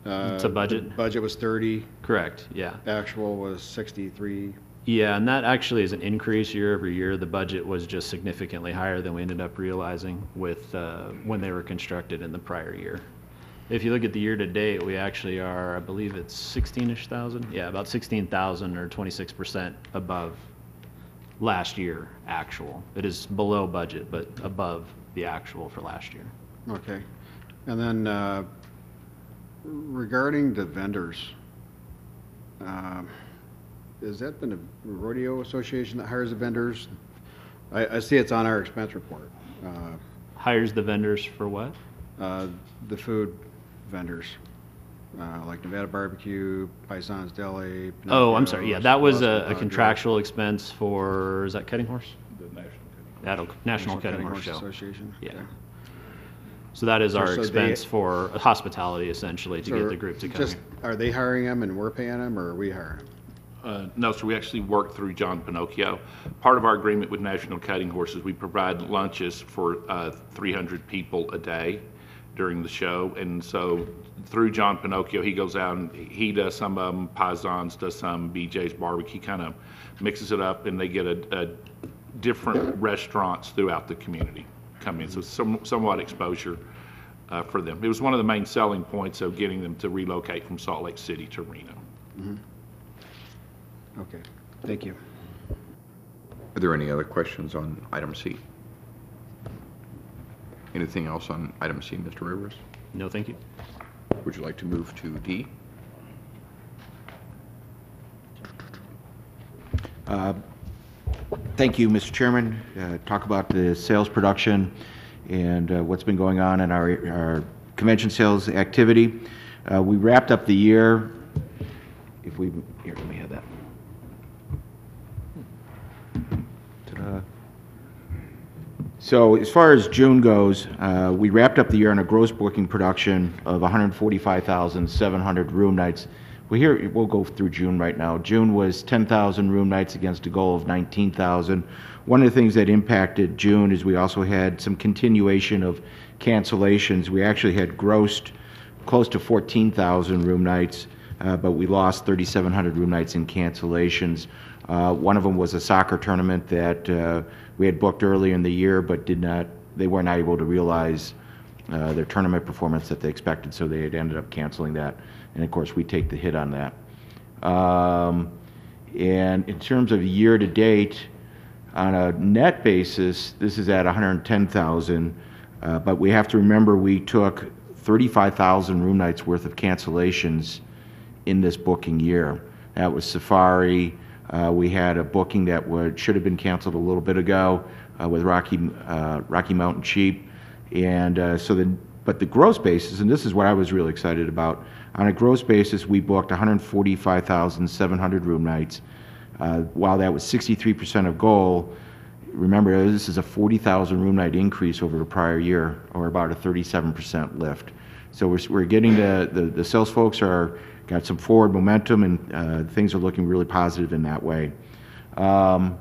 E: It's a budget?
F: The budget was 30.
E: Correct, yeah.
F: Actual was 63.
E: Yeah, and that actually is an increase year over year. The budget was just significantly higher than we ended up realizing with when they were constructed in the prior year. If you look at the year to date, we actually are, I believe it's 16-ish thousand. Yeah, about 16,000 or 26% above last year actual. It is below budget, but above the actual for last year.
F: Okay. And then regarding the vendors, has that been a rodeo association that hires the vendors? I see it's on our expense report.
E: Hires the vendors for what?
F: The food vendors, like Nevada Barbecue, Paison's Deli.
E: Oh, I'm sorry. Yeah, that was a
F: Pinocchio's,
E: contractual expense for, is that Cutting Horse?
G: The
E: National Cutting Horse Show.
F: Association.
E: Yeah.
F: Okay.
E: So that is our
F: So
E: expense for hospitality, essentially, to get the group to come
F: Just,
E: here.
F: are they hiring them and we're paying them, or are we hiring them?
G: No, so we actually work through John Pinocchio. Part of our agreement with National Cutting Horses, we provide lunches for 300 people a day during the show. And so through John Pinocchio, he goes out and he does some of them, Paisans does some, BJ's Barbecue, kind of mixes it up, and they get a different restaurants throughout the community come in. So somewhat exposure for them. It was one of the main selling points of getting them to relocate from Salt Lake City to Reno.
F: Mm-hmm. Okay, thank you.
A: Are there any other questions on item C? Anything else on item C, Mr. Rivers?
E: No, thank you.
A: Would you like to move to D?
H: Thank you, Mr. Chairman. Talk about the sales production and what's been going on in our convention sales activity. We wrapped up the year. Here, let me have that. Ta-da. So as far as June goes, we wrapped up the year on a gross booking production of 145,700 room nights. We'll go through June right now. June was 10,000 room nights against a goal of 19,000. One of the things that impacted June is we also had some continuation of cancellations. We actually had grossed close to 14,000 room nights, but we lost 3,700 room nights in cancellations. One of them was a soccer tournament that we had booked earlier in the year, but they were not able to realize their tournament performance that they expected, so they had ended up canceling that. And of course, we take the hit on that. And in terms of year to date, on a net basis, this is at 110,000, but we have to remember we took 35,000 room nights worth of cancellations in this booking year. That was Safari. We had a booking that should have been canceled a little bit ago with Rocky Mountain Cheap. And but the gross basis, and this is what I was really excited about, on a gross basis, we booked 145,700 room nights. While that was 63% of goal, remember, this is a 40,000 room night increase over the prior year, or about a 37% lift. So we're getting the sales folks got some forward momentum, and things are looking really positive in that way. On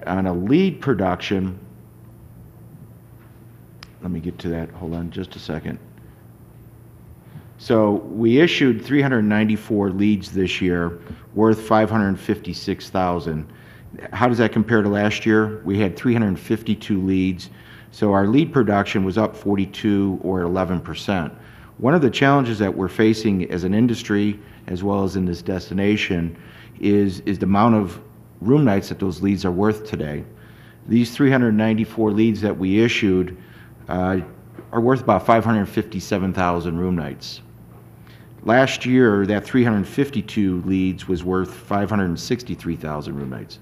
H: a lead production, let me get to that. Hold on just a second. So we issued 394 leads this year, worth 556,000. How does that compare to last year? We had 352 leads, so our lead production was up 42 or 11%. One of the challenges that we're facing as an industry, as well as in this destination, is the amount of room nights that those leads are worth today. These 394 leads that we issued are worth about 557,000 room nights. Last year, that 352 leads was worth 563,000 room nights.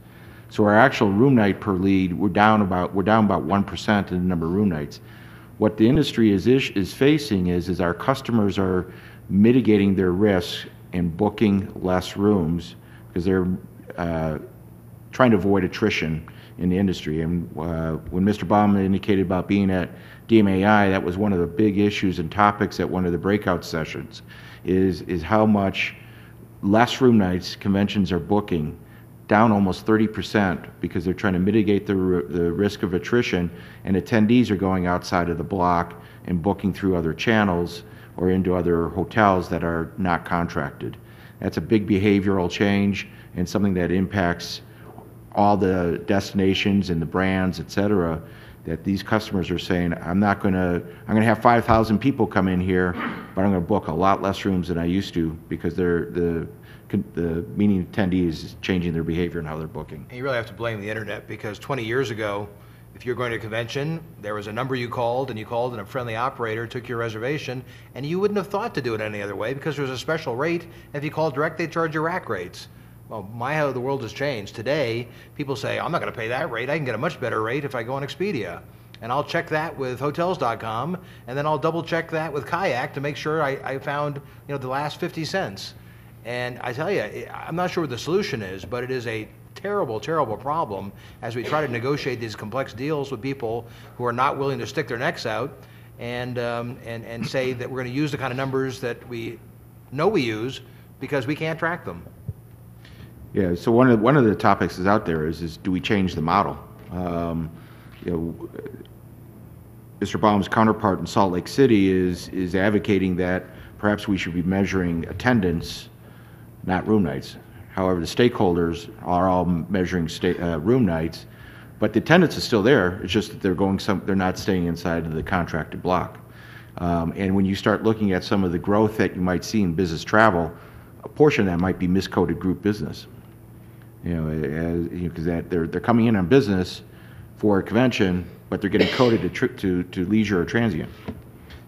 H: So our actual room night per lead, we're down about 1% in the number of room nights. What the industry is facing is our customers are mitigating their risk and booking less rooms because they're trying to avoid attrition in the industry. And when Mr. Baum indicated about being at DMAI, that was one of the big issues and topics at one of the breakout sessions, is how much less room nights conventions are booking, down almost 30%, because they're trying to mitigate the risk of attrition, and attendees are going outside of the block and booking through other channels or into other hotels that are not contracted. That's a big behavioral change and something that impacts all the destinations and the brands, et cetera, that these customers are saying, I'm gonna have 5,000 people come in here, but I'm gonna book a lot less rooms than I used to, because the meeting attendees is changing their behavior and how they're booking.
D: And you really have to blame the internet, because 20 years ago, if you're going to a convention, there was a number you called, and a friendly operator took your reservation, and you wouldn't have thought to do it any other way because there was a special rate, and if you called direct, they'd charge you rack rates. Well, how the world has changed. Today, people say, I'm not going to pay that rate. I can get a much better rate if I go on Expedia. And I'll check that with Hotels.com, and then I'll double check that with Kayak to make sure I found the last 50 cents. And I tell you, I'm not sure what the solution is, but it is a terrible, terrible problem as we try to negotiate these complex deals with people who are not willing to stick their necks out and say that we're going to use the kind of numbers that we know we use because we can't track them.
H: Yeah, so one of the topics is out there is do we change the model? Mr. Baum's counterpart in Salt Lake City is advocating that perhaps we should be measuring attendance, not room nights. However, the stakeholders are all measuring room nights, but the attendance is still there. It's just that they're not staying inside of the contracted block. And when you start looking at some of the growth that you might see in business travel, a portion of that might be miscoded group business. Because they're coming in on business for a convention, but they're getting coded to leisure or transient.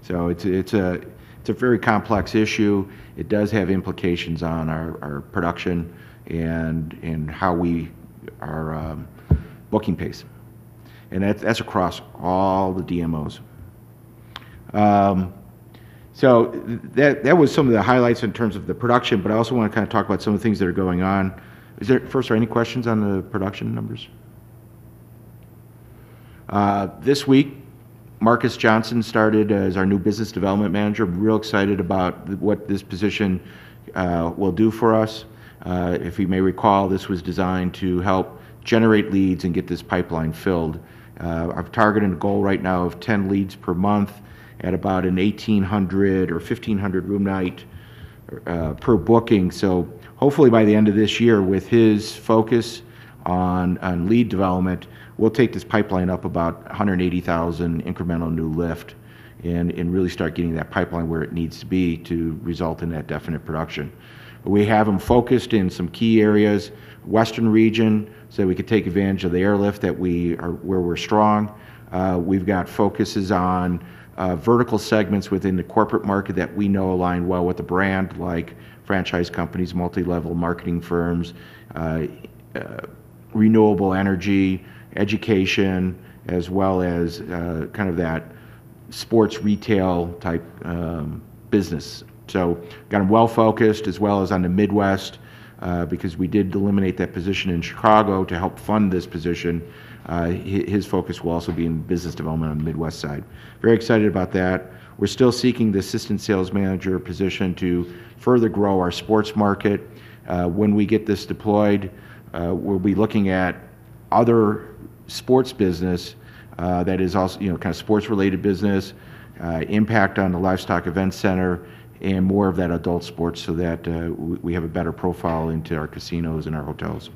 H: So it's a very complex issue. It does have implications on our production and how we are booking pace, and that's across all the DMOs. So that was some of the highlights in terms of the production, but I also want to kind of talk about some of the things that are going on. Are any questions on the production numbers? This week, Marcus Johnson started as our new business development manager. I'm real excited about what this position will do for us. If you may recall, this was designed to help generate leads and get this pipeline filled. I've targeted a goal right now of 10 leads per month at about an 1,800 or 1,500 room night per booking. So hopefully by the end of this year, with his focus on lead development, we'll take this pipeline up about 180,000 incremental new lift and really start getting that pipeline where it needs to be to result in that definite production. We have them focused in some key areas, western region, so we could take advantage of the airlift where we're strong. We've got focuses on vertical segments within the corporate market that we know align well with the brand, like franchise companies, multi-level marketing firms, renewable energy, education, as well as kind of that sports retail type business. So got him well focused, as well as on the Midwest, because we did eliminate that position in Chicago to help fund this position. His focus will also be in business development on the Midwest side. Very excited about that. We're still seeking the assistant sales manager position to further grow our sports market. When we get this deployed, we'll be looking at other sports business that is also, kind of sports-related business, impact on the Livestock Event Center, and more of that adult sports, so that we have a better profile into our casinos and our hotels.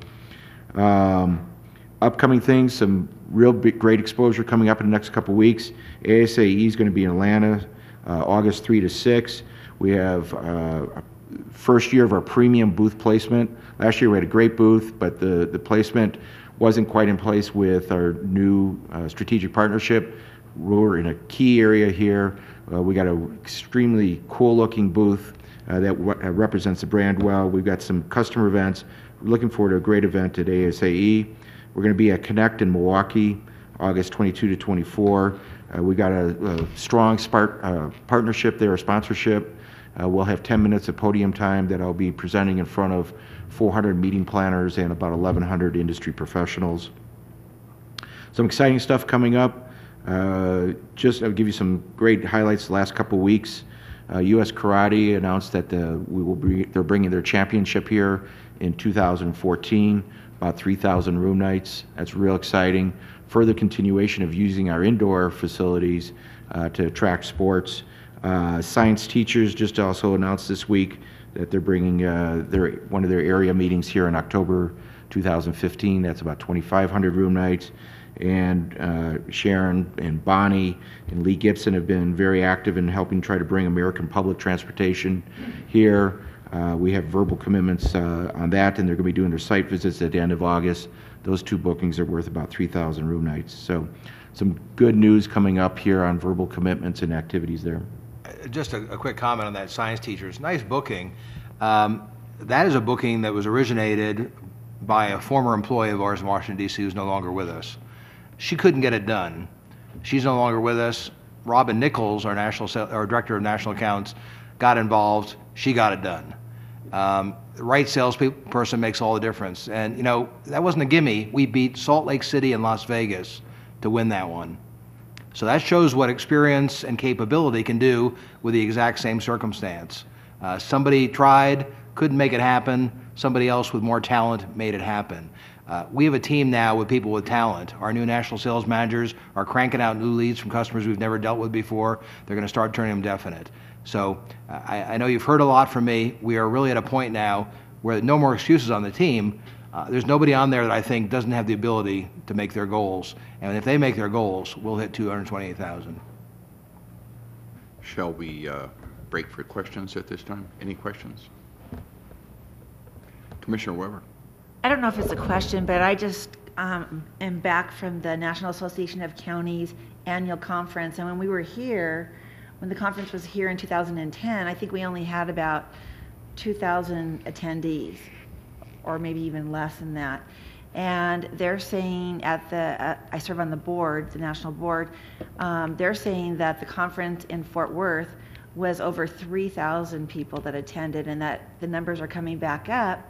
H: Upcoming things, some real great exposure coming up in the next couple weeks. ASAE is going to be in Atlanta, August 3 to 6. We have first year of our premium booth placement. Last year we had a great booth, but the placement wasn't quite in place with our new strategic partnership. We're in a key area here. We got an extremely cool looking booth that represents the brand well. We've got some customer events. We're looking forward to a great event at ASAE. We're going to be at Connect in Milwaukee, August 22 to 24. We got a strong partnership there, a sponsorship. We'll have 10 minutes of podium time that I'll be presenting in front of 400 meeting planners and about 1,100 industry professionals. Some exciting stuff coming up. I'll give you some great highlights the last couple weeks. U.S. Karate announced that they're bringing their championship here in 2014, about 3,000 room nights. That's real exciting. Further continuation of using our indoor facilities to attract sports. Science teachers just also announced this week that they're bringing one of their area meetings here in October 2015. That's about 2,500 room nights. And Sharon and Bonnie and Lee Gibson have been very active in helping try to bring American public transportation here. We have verbal commitments on that, and they're going to be doing their site visits at the end of August. Those two bookings are worth about 3,000 room nights. So some good news coming up here on verbal commitments and activities there.
D: Just a quick comment on that, science teachers. Nice booking. That is a booking that was originated by a former employee of ours in Washington, D.C. who's no longer with us. She couldn't get it done. She's no longer with us. Robin Nichols, our Director of National Accounts, got involved. She got it done. The right salesperson makes all the difference. And, that wasn't a gimme. We beat Salt Lake City and Las Vegas to win that one. So that shows what experience and capability can do with the exact same circumstance. Somebody tried, couldn't make it happen. Somebody else with more talent made it happen. We have a team now with people with talent. Our new national sales managers are cranking out new leads from customers we've never dealt with before. They're going to start turning them definite. So I know you've heard a lot from me. We are really at a point now where no more excuses on the team. There's nobody on there that I think doesn't have the ability to make their goals. And if they make their goals, we'll hit 228,000.
A: Shall we break for questions at this time? Any questions? Commissioner Weber.
I: I don't know if it's a question, but I just am back from the National Association of Counties annual conference. And when we were here, when the conference was here in 2010, I think we only had about 2,000 attendees, or maybe even less than that. And they're saying I serve on the board, the national board, they're saying that the conference in Fort Worth was over 3,000 people that attended, and that the numbers are coming back up,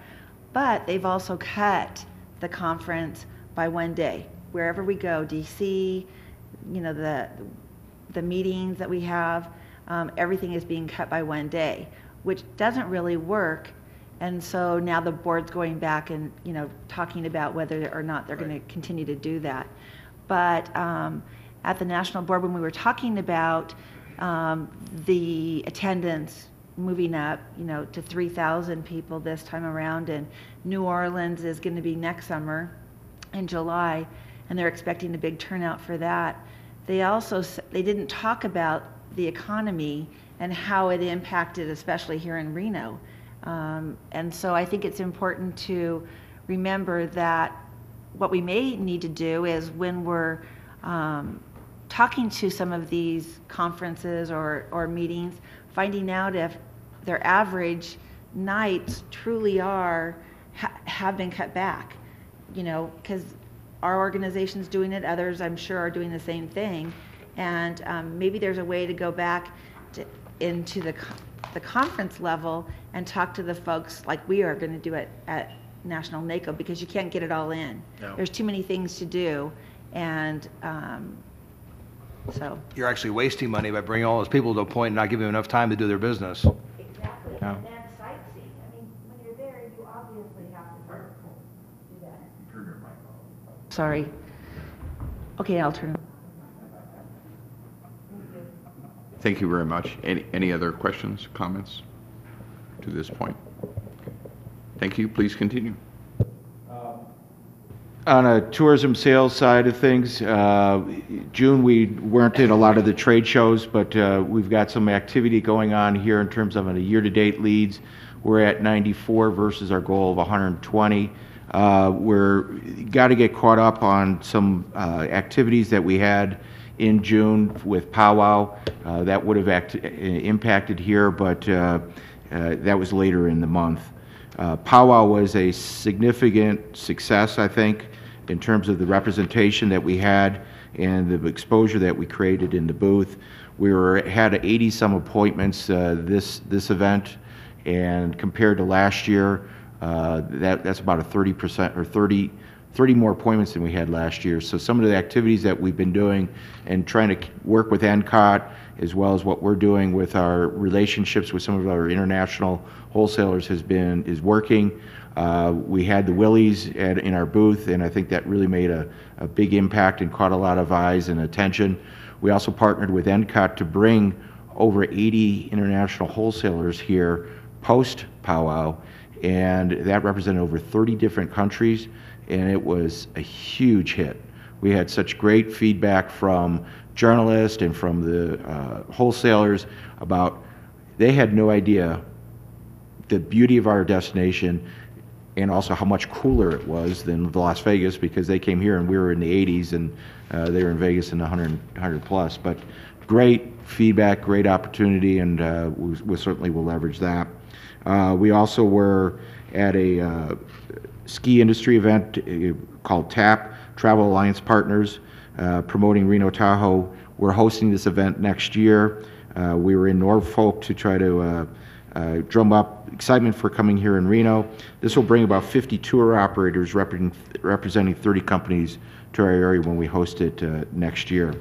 I: but they've also cut the conference by one day. Wherever we go, DC, the meetings that we have, everything is being cut by one day, which doesn't really work. And so now the board's going back and talking about whether or not they're going to continue to do that. But at the national board, when we were talking about the attendance moving up, to 3,000 people this time around, and New Orleans is going to be next summer in July, and they're expecting a big turnout for that. They didn't talk about the economy and how it impacted, especially here in Reno. And so I think it's important to remember that what we may need to do is when we're talking to some of these conferences or meetings, finding out if their average nights truly have been cut back, because our organization's doing it, others I'm sure are doing the same thing, and maybe there's a way to go back into the conference level and talk to the folks like we are going to do it at National NACO, because you can't get it all in.
D: No.
I: There's too many things to do, and so.
D: You're actually wasting money by bringing all those people to a point and not giving them enough time to do their business.
I: Exactly,
D: Yeah.
I: and then sightseeing. I mean, when you're there, you obviously have to do that. Turn your mic off. Sorry. Okay, I'll turn it.
A: Thank you very much. Any other questions, comments to this point? Thank you. Please continue.
H: On a tourism sales side of things, June, we weren't in a lot of the trade shows, but we've got some activity going on here in terms of a year-to-date leads. We're at 94 versus our goal of 120. We're got to get caught up on some activities that we had in June with powwow. That would have impacted here, but that was later in the month. Powwow was a significant success, I think, in terms of the representation that we had and the exposure that we created in the booth. We had 80-some appointments this event, and compared to last year, that's about a 30% or 30 more appointments than we had last year. So some of the activities that we've been doing and trying to work with NCOT, as well as what we're doing with our relationships with some of our international wholesalers is working. We had the Willies in our booth, and I think that really made a big impact and caught a lot of eyes and attention. We also partnered with NCOT to bring over 80 international wholesalers here post-powwow, and that represented over 30 different countries, and it was a huge hit. We had such great feedback from journalists and from the wholesalers about they had no idea the beauty of our destination and also how much cooler it was than Las Vegas, because they came here and we were in the 80s and they were in Vegas in the 100 plus. But great feedback, great opportunity, and we certainly will leverage that. We also were at a ski industry event called TAP, Travel Alliance Partners, promoting Reno Tahoe. We're hosting this event next year. We were in Norfolk to try to drum up excitement for coming here in Reno. This will bring about 50 tour operators representing 30 companies to our area when we host it next year.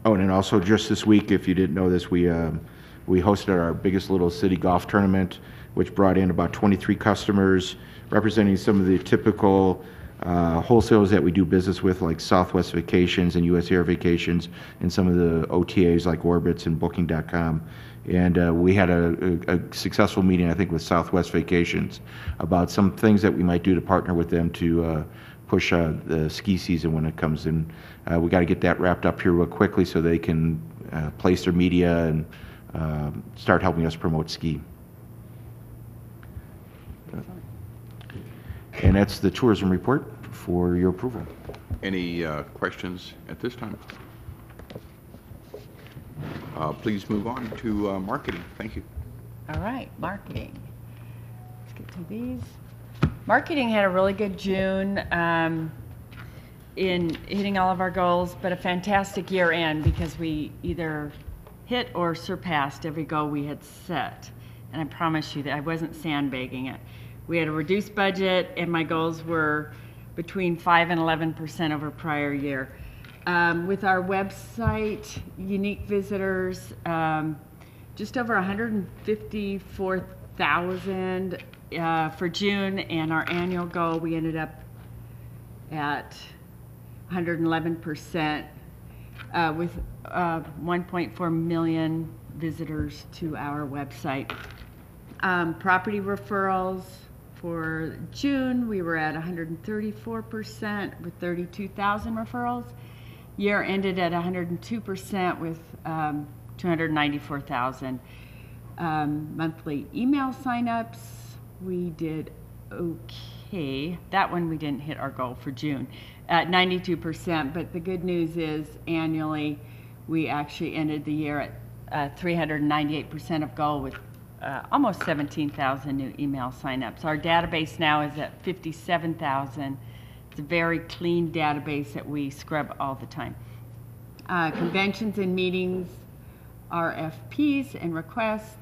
H: Oh, and then also just this week, if you didn't know this, we hosted our biggest little city golf tournament, which brought in about 23 customers, representing some of the typical wholesalers that we do business with, like Southwest Vacations and US Air Vacations, and some of the OTAs like Orbitz and Booking.com. And we had a successful meeting, I think, with Southwest Vacations about some things that we might do to partner with them to push the ski season when it comes in. We got to get that wrapped up here real quickly so they can place their media and start helping us promote ski. And that's the tourism report for your approval.
A: Any questions at this time? Please move on to marketing. Thank you.
J: All right, marketing. Let's get to these. Marketing had a really good June in hitting all of our goals, but a fantastic year end because we either hit or surpassed every goal we had set. And I promise you that I wasn't sandbagging it. We had a reduced budget, and my goals were between 5 and 11% over prior year. With our website, unique visitors, just over 154,000 for June, and our annual goal, we ended up at 111% with 1.4 million visitors to our website. Property referrals. For June, we were at 134% with 32,000 referrals. Year ended at 102% with 294,000. Monthly email signups we did okay. That one we didn't hit our goal for June at 92%, but the good news is annually we actually ended the year at 398% of goal with almost 17,000 new email signups. Our database now is at 57,000. It's a very clean database that we scrub all the time. Conventions and meetings, RFPs and requests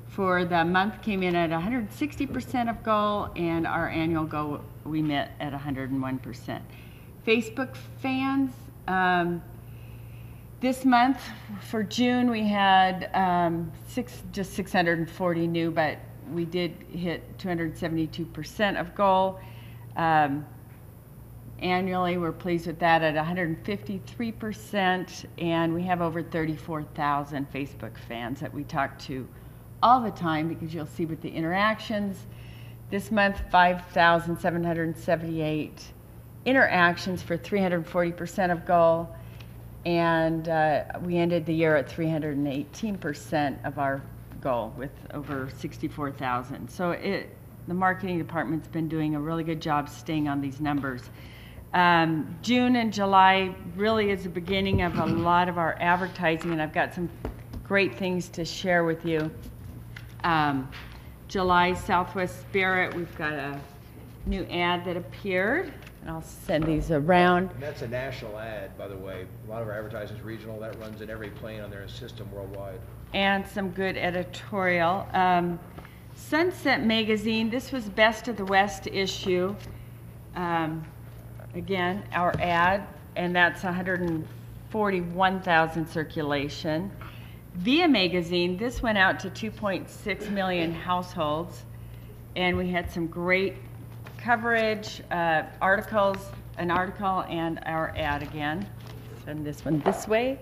J: for the month came in at 160% of goal, and our annual goal we met at 101%. Facebook fans, this month for June we had just 640 new, but we did hit 272% of goal. Annually, we're pleased with that at 153%, and we have over 34,000 Facebook fans that we talk to all the time, because you'll see with the interactions. This month, 5,778 interactions for 340% of goal, and we ended the year at 318% of our goal with over 64,000. So the marketing department's been doing a really good job staying on these numbers. June and July really is the beginning of a lot of our advertising, and I've got some great things to share with you. July, Southwest Spirit, we've got a new ad that appeared, and I'll send these around.
D: And that's a national ad, by the way. A lot of our advertising is regional. That runs in every plane on their system worldwide.
J: And some good editorial. Sunset Magazine, this was Best of the West issue. Again, our ad, and that's 141,000 circulation. Via Magazine, this went out to 2.6 million households, and we had some great coverage, articles, an article, and our ad again. Send this one this way.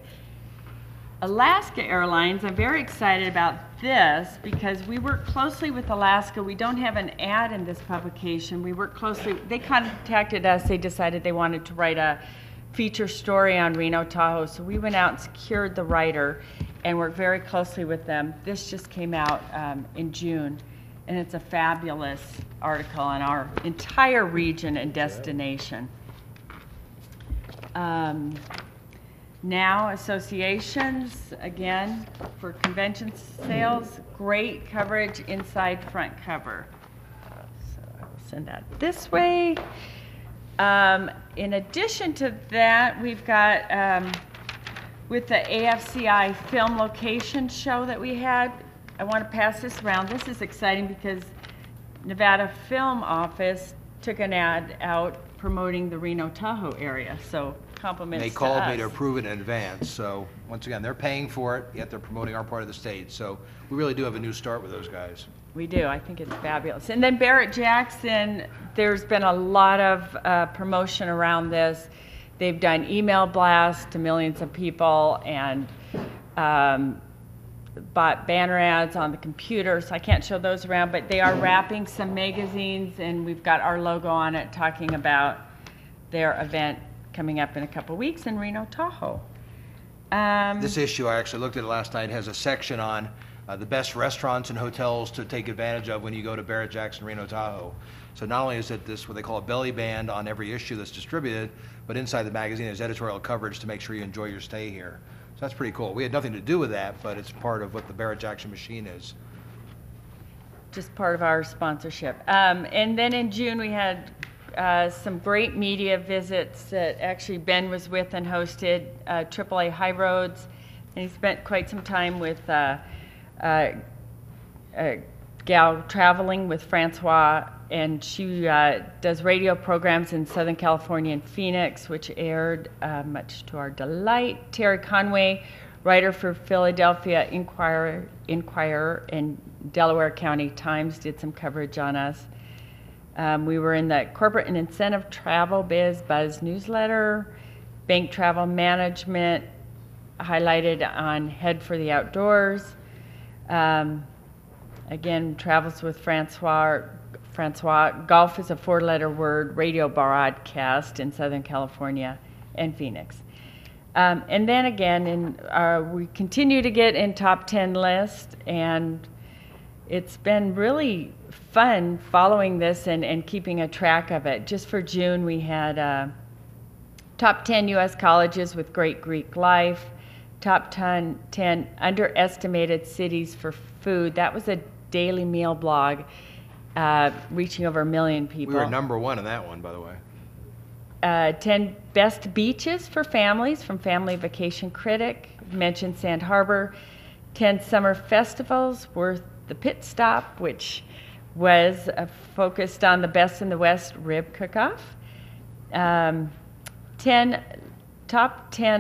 J: Alaska Airlines, I'm very excited about this because we work closely with Alaska. We don't have an ad in this publication. We work closely. They contacted us. They decided they wanted to write a feature story on Reno Tahoe. So we went out and secured the writer and worked very closely with them. This just came out in June, and it's a fabulous article on our entire region and destination. Now associations, again, for convention sales, great coverage inside front cover. So I will send that this way. In addition to that, we've got, with the AFCI film location show that we had, I want to pass this around. This is exciting because Nevada Film Office took an ad out promoting the Reno Tahoe area. So compliments
D: They
J: to
D: called me
J: us.
D: to approve it in advance, so once again, they're paying for it, yet they're promoting our part of the state. So we really do have a new start with those guys.
J: We do. I think it's fabulous. And then Barrett-Jackson, there's been a lot of promotion around this. They've done email blasts to millions of people and bought banner ads on the computer, so I can't show those around, but they are wrapping some magazines, and we've got our logo on it talking about their event coming up in a couple weeks in Reno Tahoe.
D: This issue, I actually looked at it last night, has a section on the best restaurants and hotels to take advantage of when you go to Barrett-Jackson, Reno Tahoe. So not only is it this, what they call a belly band on every issue that's distributed, but inside the magazine there's editorial coverage to make sure you enjoy your stay here. So that's pretty cool. We had nothing to do with that, but it's part of what the Barrett-Jackson machine is.
J: Just part of our sponsorship. And then in June we had some great media visits that actually Ben was with and hosted, AAA High Roads, and he spent quite some time with gal traveling with Francois, and she does radio programs in Southern California and Phoenix, which aired much to our delight. Terry Conway, writer for Philadelphia Inquirer and Delaware County Times, did some coverage on us. We were in the Corporate and Incentive Travel Biz Buzz newsletter, Bank Travel Management, highlighted on Head for the Outdoors. Again, Travels with Francois. Golf is a four-letter word, radio broadcast in Southern California and Phoenix. And then again, we continue to get in top 10 lists, and it's been really fun following this and keeping a track of it. Just for June, we had top 10 U.S. colleges with great Greek life, top 10 underestimated cities for food. That was a daily meal blog reaching over 1 million people.
D: We were number one in that one, by the way.
J: 10 best beaches for families from Family Vacation Critic, mentioned Sand Harbor. 10 summer festivals worth the pit stop, which was focused on the Best in the West rib cook-off. 10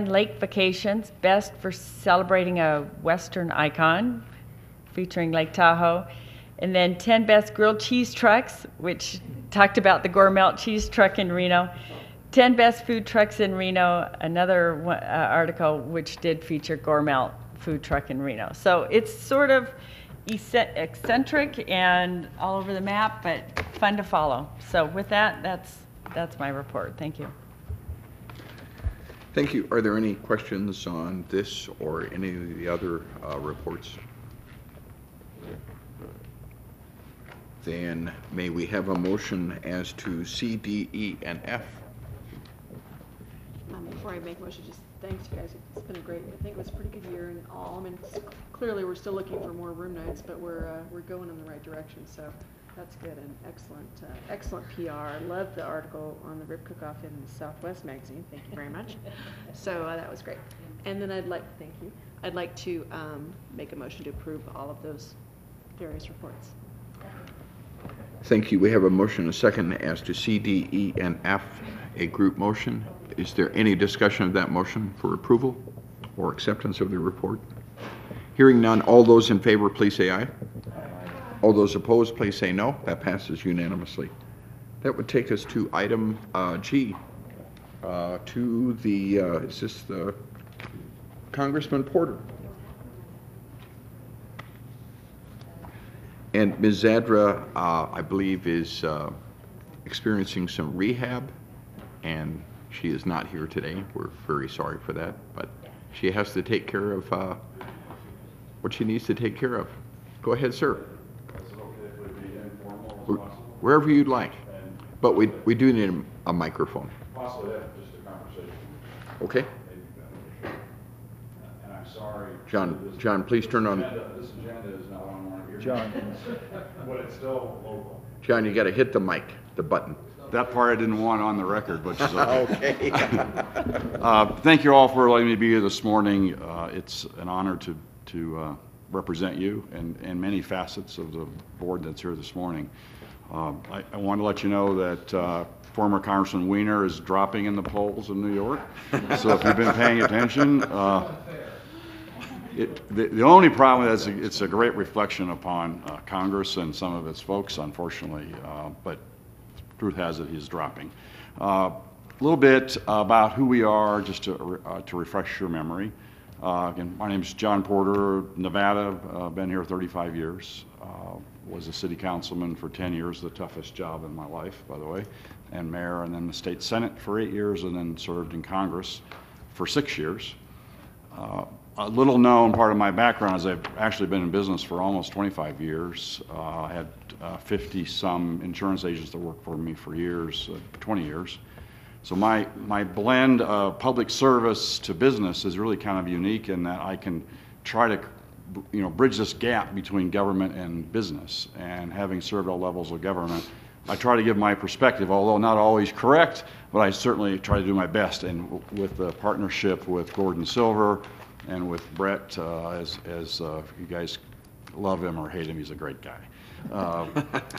J: lake vacations, best for celebrating a Western icon, featuring Lake Tahoe. And then 10 best grilled cheese trucks, which talked about the Gourmet cheese truck in Reno. 10 best food trucks in Reno, another article which did feature Gourmet food truck in Reno. So it's sort of eccentric and all over the map, but fun to follow. So with that, that's my report. Thank you.
A: Thank you. Are there any questions on this or any of the other reports? Then may we have a motion as to C, D, E, and F?
K: Before I make a motion, just thanks you guys. It's been a great, I think it was a pretty good year in all. I mean, clearly we're still looking for more room nights, but we're going in the right direction. So that's good and excellent PR. I love the article on the rib cook-off in Southwest magazine. Thank you very much. So that was great. And then I'd like to make a motion to approve all of those various reports.
A: Thank you. We have a motion and a second as to C, D, E, and F, a group motion. Is there any discussion of that motion for approval or acceptance of the report? Hearing none, all those in favor, please say aye. All those opposed, please say no. That passes unanimously. That would take us to item G, to the, is this the Congressman Porter? And Ms. Zadra, I believe, is experiencing some rehab, and she is not here today. We're very sorry for that, but she has to take care of what she needs to take care of. Go ahead, sir. Wherever you'd like, but we do need a microphone.
L: Possibly just a conversation.
A: Okay.
L: And I'm sorry.
A: John, please turn on.
L: This agenda is not what I want to hear. John. But it's still local.
A: John, you got to hit the mic, the button.
L: That part I didn't want on the record, but it's okay.
A: Okay.
L: Thank you all for letting me be here this morning. It's an honor to represent you and many facets of the board that's here this morning. I want to let you know that former Congressman Wiener is dropping in the polls in New York. So if you've been paying attention, the only problem is it's a great reflection upon Congress and some of its folks, unfortunately, but truth has it, he's dropping. A little bit about who we are, just to refresh your memory. Again, my name is John Porter, Nevada, been here 35 years. Was a city councilman for 10 years, the toughest job in my life, by the way, and mayor, and then the state senate for 8 years, and then served in Congress for 6 years. A little known part of my background is I've actually been in business for almost 25 years. I had 50-some insurance agents that worked for me for years, 20 years. So my blend of public service to business is really kind of unique in that I can try to bridge this gap between government and business. And having served all levels of government, I try to give my perspective, although not always correct, but I certainly try to do my best. And with the partnership with Gordon Silver and with Brett, as you guys love him or hate him, he's a great guy.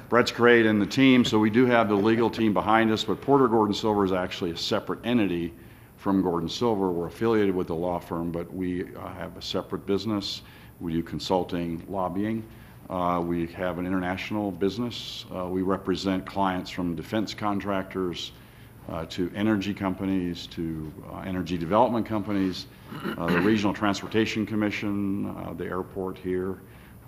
L: Brett's great and the team, so we do have the legal team behind us, but Porter Gordon Silver is actually a separate entity from Gordon Silver. We're affiliated with the law firm, but we have a separate business. We do consulting, lobbying. We have an international business. We represent clients from defense contractors to energy companies, to energy development companies, the Regional Transportation Commission, the airport here,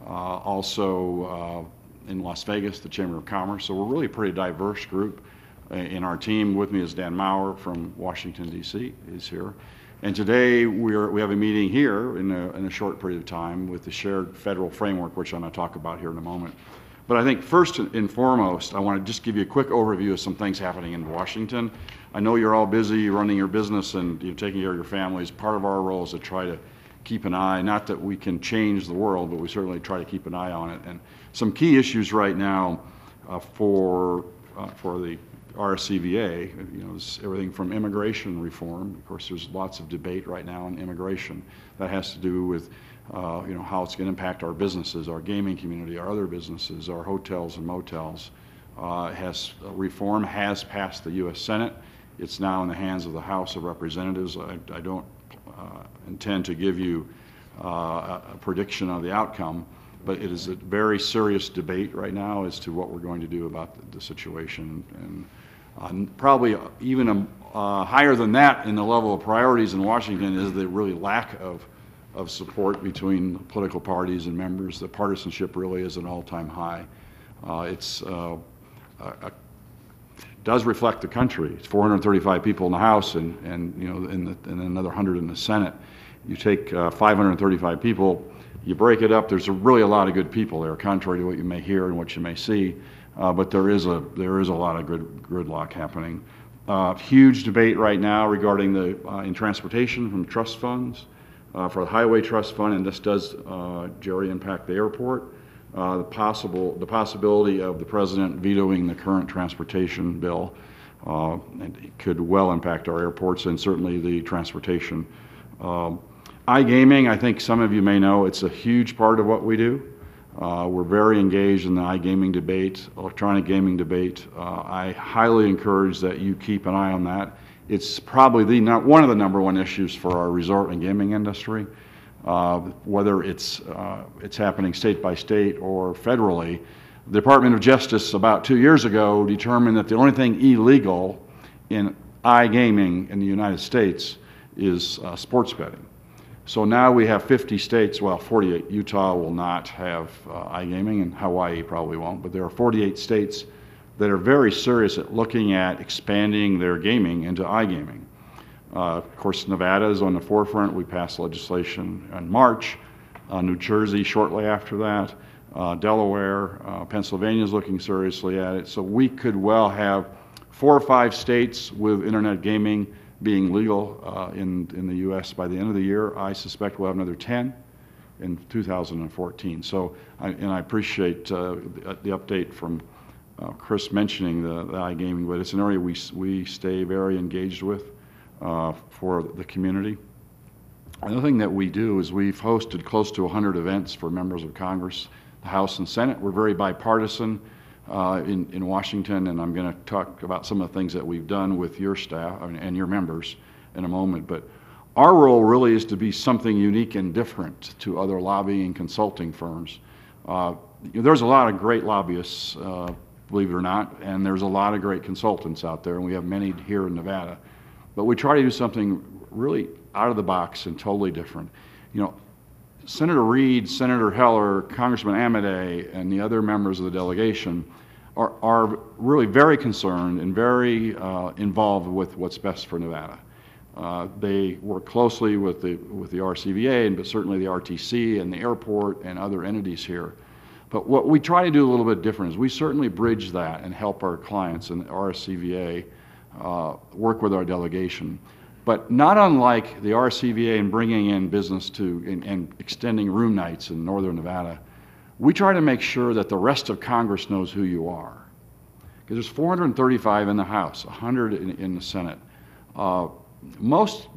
L: also in Las Vegas, the Chamber of Commerce. So we're really a pretty diverse group. In our team with me is Dan Maurer from Washington, D.C. He's here. And today, we have a meeting here in a short period of time with the shared federal framework, which I'm going to talk about here in a moment. But I think first and foremost, I want to just give you a quick overview of some things happening in Washington. I know you're all busy running your business and you're taking care of your families. Part of our role is to try to keep an eye, not that we can change the world, but we certainly try to keep an eye on it. And some key issues right now for the RSCVA, is everything from immigration reform. Of course, there's lots of debate right now on immigration. That has to do with, how it's going to impact our businesses, our gaming community, our other businesses, our hotels and motels. Reform has passed the U.S. Senate. It's now in the hands of the House of Representatives. I don't intend to give you a prediction of the outcome, but it is a very serious debate right now as to what we're going to do about the situation. And probably even higher than that in the level of priorities in Washington is the really lack of support between political parties and members. The partisanship really is an all-time high. Does reflect the country. It's 435 people in the House and another 100 in the Senate. You take 535 people, you break it up, there's really a lot of good people there, contrary to what you may hear and what you may see. But there is a lot of gridlock happening. Huge debate right now regarding in transportation from trust funds, for the Highway Trust Fund, and this does, Jerry, impact the airport. The possibility of the president vetoing the current transportation bill, and it could well impact our airports and certainly the transportation. iGaming, I think some of you may know, it's a huge part of what we do. We're very engaged in the iGaming debate, electronic gaming debate. I highly encourage that you keep an eye on that. It's probably one of the number one issues for our resort and gaming industry. Whether it's happening state by state or federally. The Department of Justice about 2 years ago determined that the only thing illegal in iGaming in the United States is sports betting. So now we have 50 states, well, 48. Utah will not have iGaming, and Hawaii probably won't, but there are 48 states that are very serious at looking at expanding their gaming into iGaming. Of course, Nevada is on the forefront. We passed legislation in March. New Jersey shortly after that. Delaware, Pennsylvania is looking seriously at it. So we could well have 4 or 5 states with internet gaming being legal in the U.S. by the end of the year. I suspect we'll have another 10 in 2014. So, I appreciate the update from Chris mentioning the iGaming, but it's an area we stay very engaged with. For the community. Another thing that we do is we've hosted close to 100 events for members of Congress, the House and Senate. We're very bipartisan in Washington, and I'm going to talk about some of the things that we've done with your staff and your members in a moment. But our role really is to be something unique and different to other lobbying and consulting firms. There's a lot of great lobbyists, believe it or not, and there's a lot of great consultants out there, and we have many here in Nevada. But we try to do something really out of the box and totally different. Senator Reid, Senator Heller, Congressman Amodei, and the other members of the delegation are really very concerned and very involved with what's best for Nevada. They work closely with the RSCVA, but certainly the RTC and the airport and other entities here. But what we try to do a little bit different is we certainly bridge that and help our clients in the RSCVA work with our delegation. But not unlike the RSCVA in bringing in business and extending room nights in northern Nevada, we try to make sure that the rest of Congress knows who you are. Because there's 435 in the House, 100 in the Senate. Most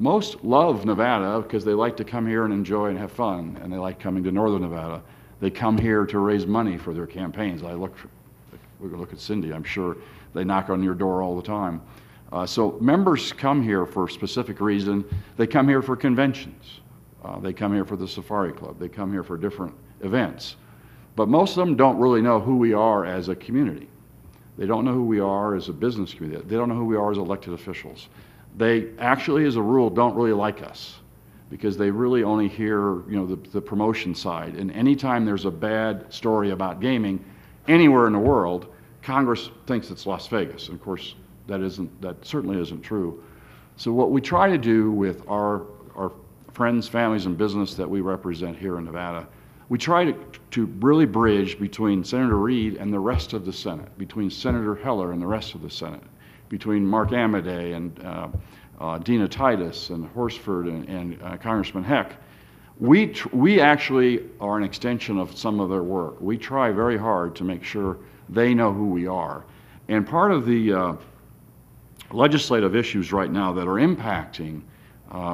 L: love Nevada because they like to come here and enjoy and have fun, and they like coming to northern Nevada. They come here to raise money for their campaigns. We look at Cindy, I'm sure they knock on your door all the time. So members come here for a specific reason. They come here for conventions. They come here for the Safari Club. They come here for different events. But most of them don't really know who we are as a community. They don't know who we are as a business community. They don't know who we are as elected officials. They actually, as a rule, don't really like us because they really only hear, the promotion side. And anytime there's a bad story about gaming anywhere in the world, Congress thinks it's Las Vegas. And of course, that certainly isn't true. So what we try to do with our our friends, families, and business that we represent here in Nevada, we try to really bridge between Senator Reid and the rest of the Senate, between Senator Heller and the rest of the Senate, between Mark Amadei and Dina Titus and Horsford and Congressman Heck. We actually are an extension of some of their work. We try very hard to make sure they know who we are. And part of the legislative issues right now that are impacting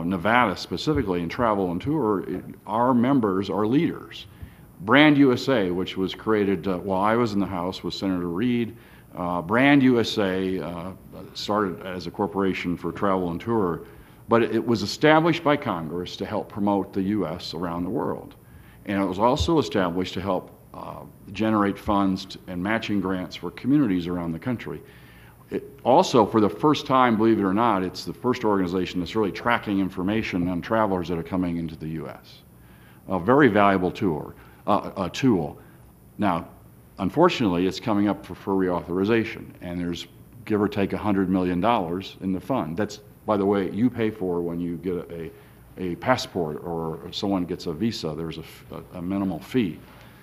L: Nevada specifically in travel and tour, our members are leaders. Brand USA, which was created while I was in the House with Senator Reid, Brand USA started as a corporation for travel and tour, but it was established by Congress to help promote the U.S. around the world. And it was also established to help generate funds and matching grants for communities around the country. Also, for the first time, believe it or not, it's the first organization that's really tracking information on travelers that are coming into the U.S. A very valuable tool. Now, unfortunately, it's coming up for reauthorization, and there's give or take $100 million in the fund. That's, by the way, you pay for when you get a passport or someone gets a visa. There's a minimal fee.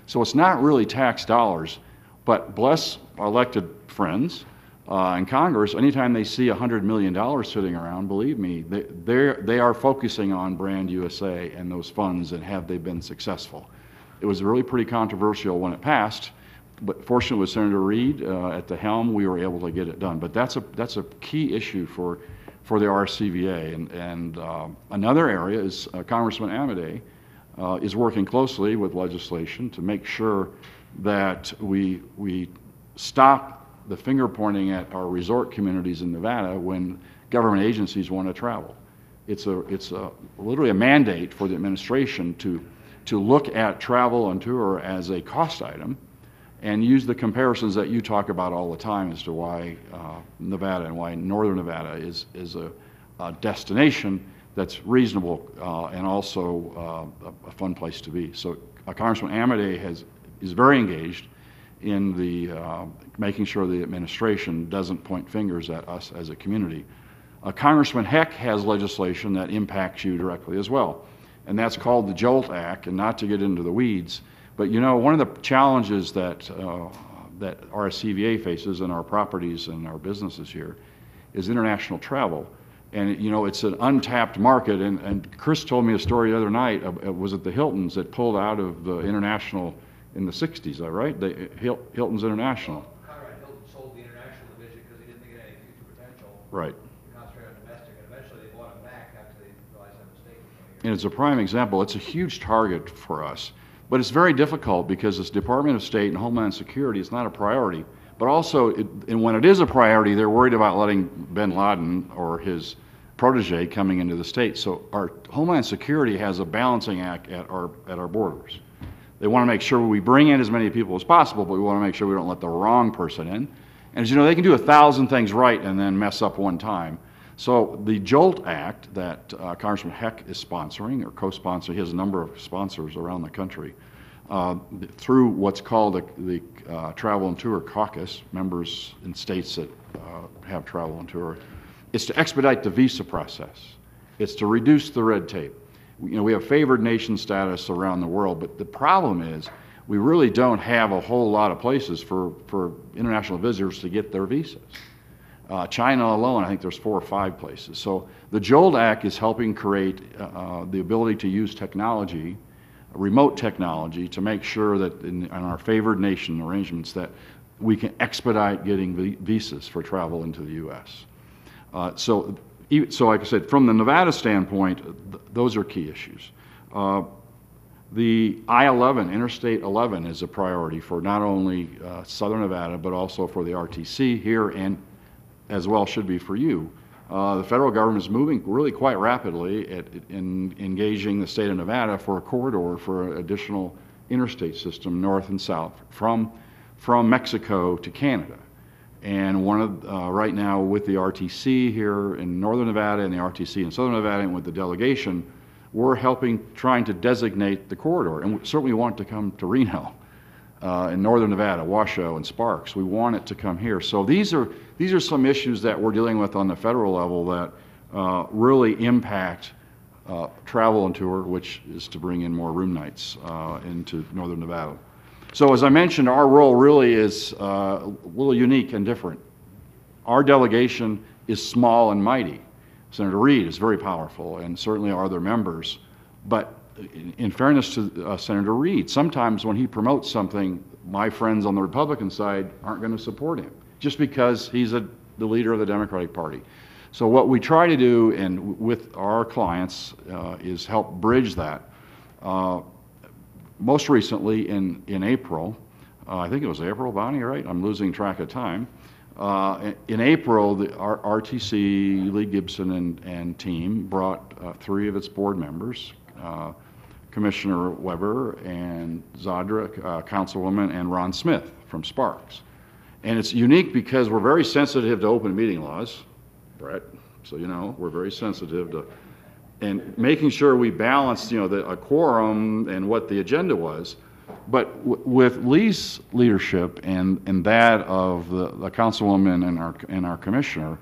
L: So it's not really tax dollars, but bless our elected friends in Congress, anytime they see $100 million sitting around, believe me, they are focusing on Brand USA and those funds, and have they been successful. It was really pretty controversial when it passed, but fortunately with Senator Reid at the helm, we were able to get it done. But that's a key issue for the RSCVA. And another area is Congressman Amadei is working closely with legislation to make sure that we stop the finger pointing at our resort communities in Nevada when government agencies want to travel. It's literally a mandate for the administration to look at travel and tour as a cost item and use the comparisons that you talk about all the time as to why Nevada and why Northern Nevada is a destination that's reasonable and also a fun place to be. So Congressman Amadei is very engaged in the making sure the administration doesn't point fingers at us as a community. Congressman Heck has legislation that impacts you directly as well, and that's called the JOLT Act. And not to get into the weeds, but you know, one of the challenges that RSCVA faces in our properties and our businesses here is international travel. And you know, it's an untapped market, and Chris told me a story the other night. Was it the Hiltons that pulled out of the international in the 60s, is that right? Hilton's International.
D: Conrad Hilton sold the international division because he didn't think it had any future potential.
L: Right.
D: To concentrate on domestic, and eventually they bought him back after they realized that mistake.
L: And it's a prime example. It's a huge target for us, but it's very difficult because this Department of State and Homeland Security is not a priority. But also, and when it is a priority, they're worried about letting bin Laden or his protege coming into the state. So our Homeland Security has a balancing act at our borders. They want to make sure we bring in as many people as possible, but we want to make sure we don't let the wrong person in. And as you know, they can do 1,000 things right and then mess up one time. So the JOLT Act that Congressman Heck is sponsoring or co-sponsoring, he has a number of sponsors around the country, through what's called the Travel and Tour Caucus, members in states that have travel and tour. It's to expedite the visa process. It's to reduce the red tape. You know, we have favored nation status around the world, but the problem is we really don't have a whole lot of places for international visitors to get their visas. China alone, I think there's 4 or 5 places. So the JOLT Act is helping create the ability to use technology, remote technology, to make sure that in our favored nation arrangements that we can expedite getting visas for travel into the U.S. So like I said, from the Nevada standpoint, those are key issues. The I-11, Interstate 11, is a priority for not only Southern Nevada, but also for the RTC here, and as well should be for you. The federal government is moving really quite rapidly in engaging the state of Nevada for a corridor for an additional interstate system north and south from Mexico to Canada. And one of right now with the RTC here in Northern Nevada and the RTC in Southern Nevada and with the delegation, we're trying to designate the corridor. And we certainly want it to come to Reno in Northern Nevada, Washoe and Sparks. We want it to come here. So these are some issues that we're dealing with on the federal level that really impact travel and tour, which is to bring in more room nights into Northern Nevada. So as I mentioned, our role really is a little unique and different. Our delegation is small and mighty. Senator Reid is very powerful, and certainly are their members. But in fairness to Senator Reid, sometimes when he promotes something, my friends on the Republican side aren't going to support him, just because he's the leader of the Democratic Party. So what we try to do, and with our clients, is help bridge that. Most recently in April, I think it was April, Bonnie, right? I'm losing track of time. In April, our RTC, Lee Gibson and team brought 3 of its board members, Commissioner Weber and Zadra, Councilwoman, and Ron Smith from Sparks. And it's unique because we're very sensitive to open meeting laws, Brett, so you know, we're very sensitive to, and making sure we balance, you know, a quorum and what the agenda was. But with Lee's leadership and that of the councilwoman and our commissioner,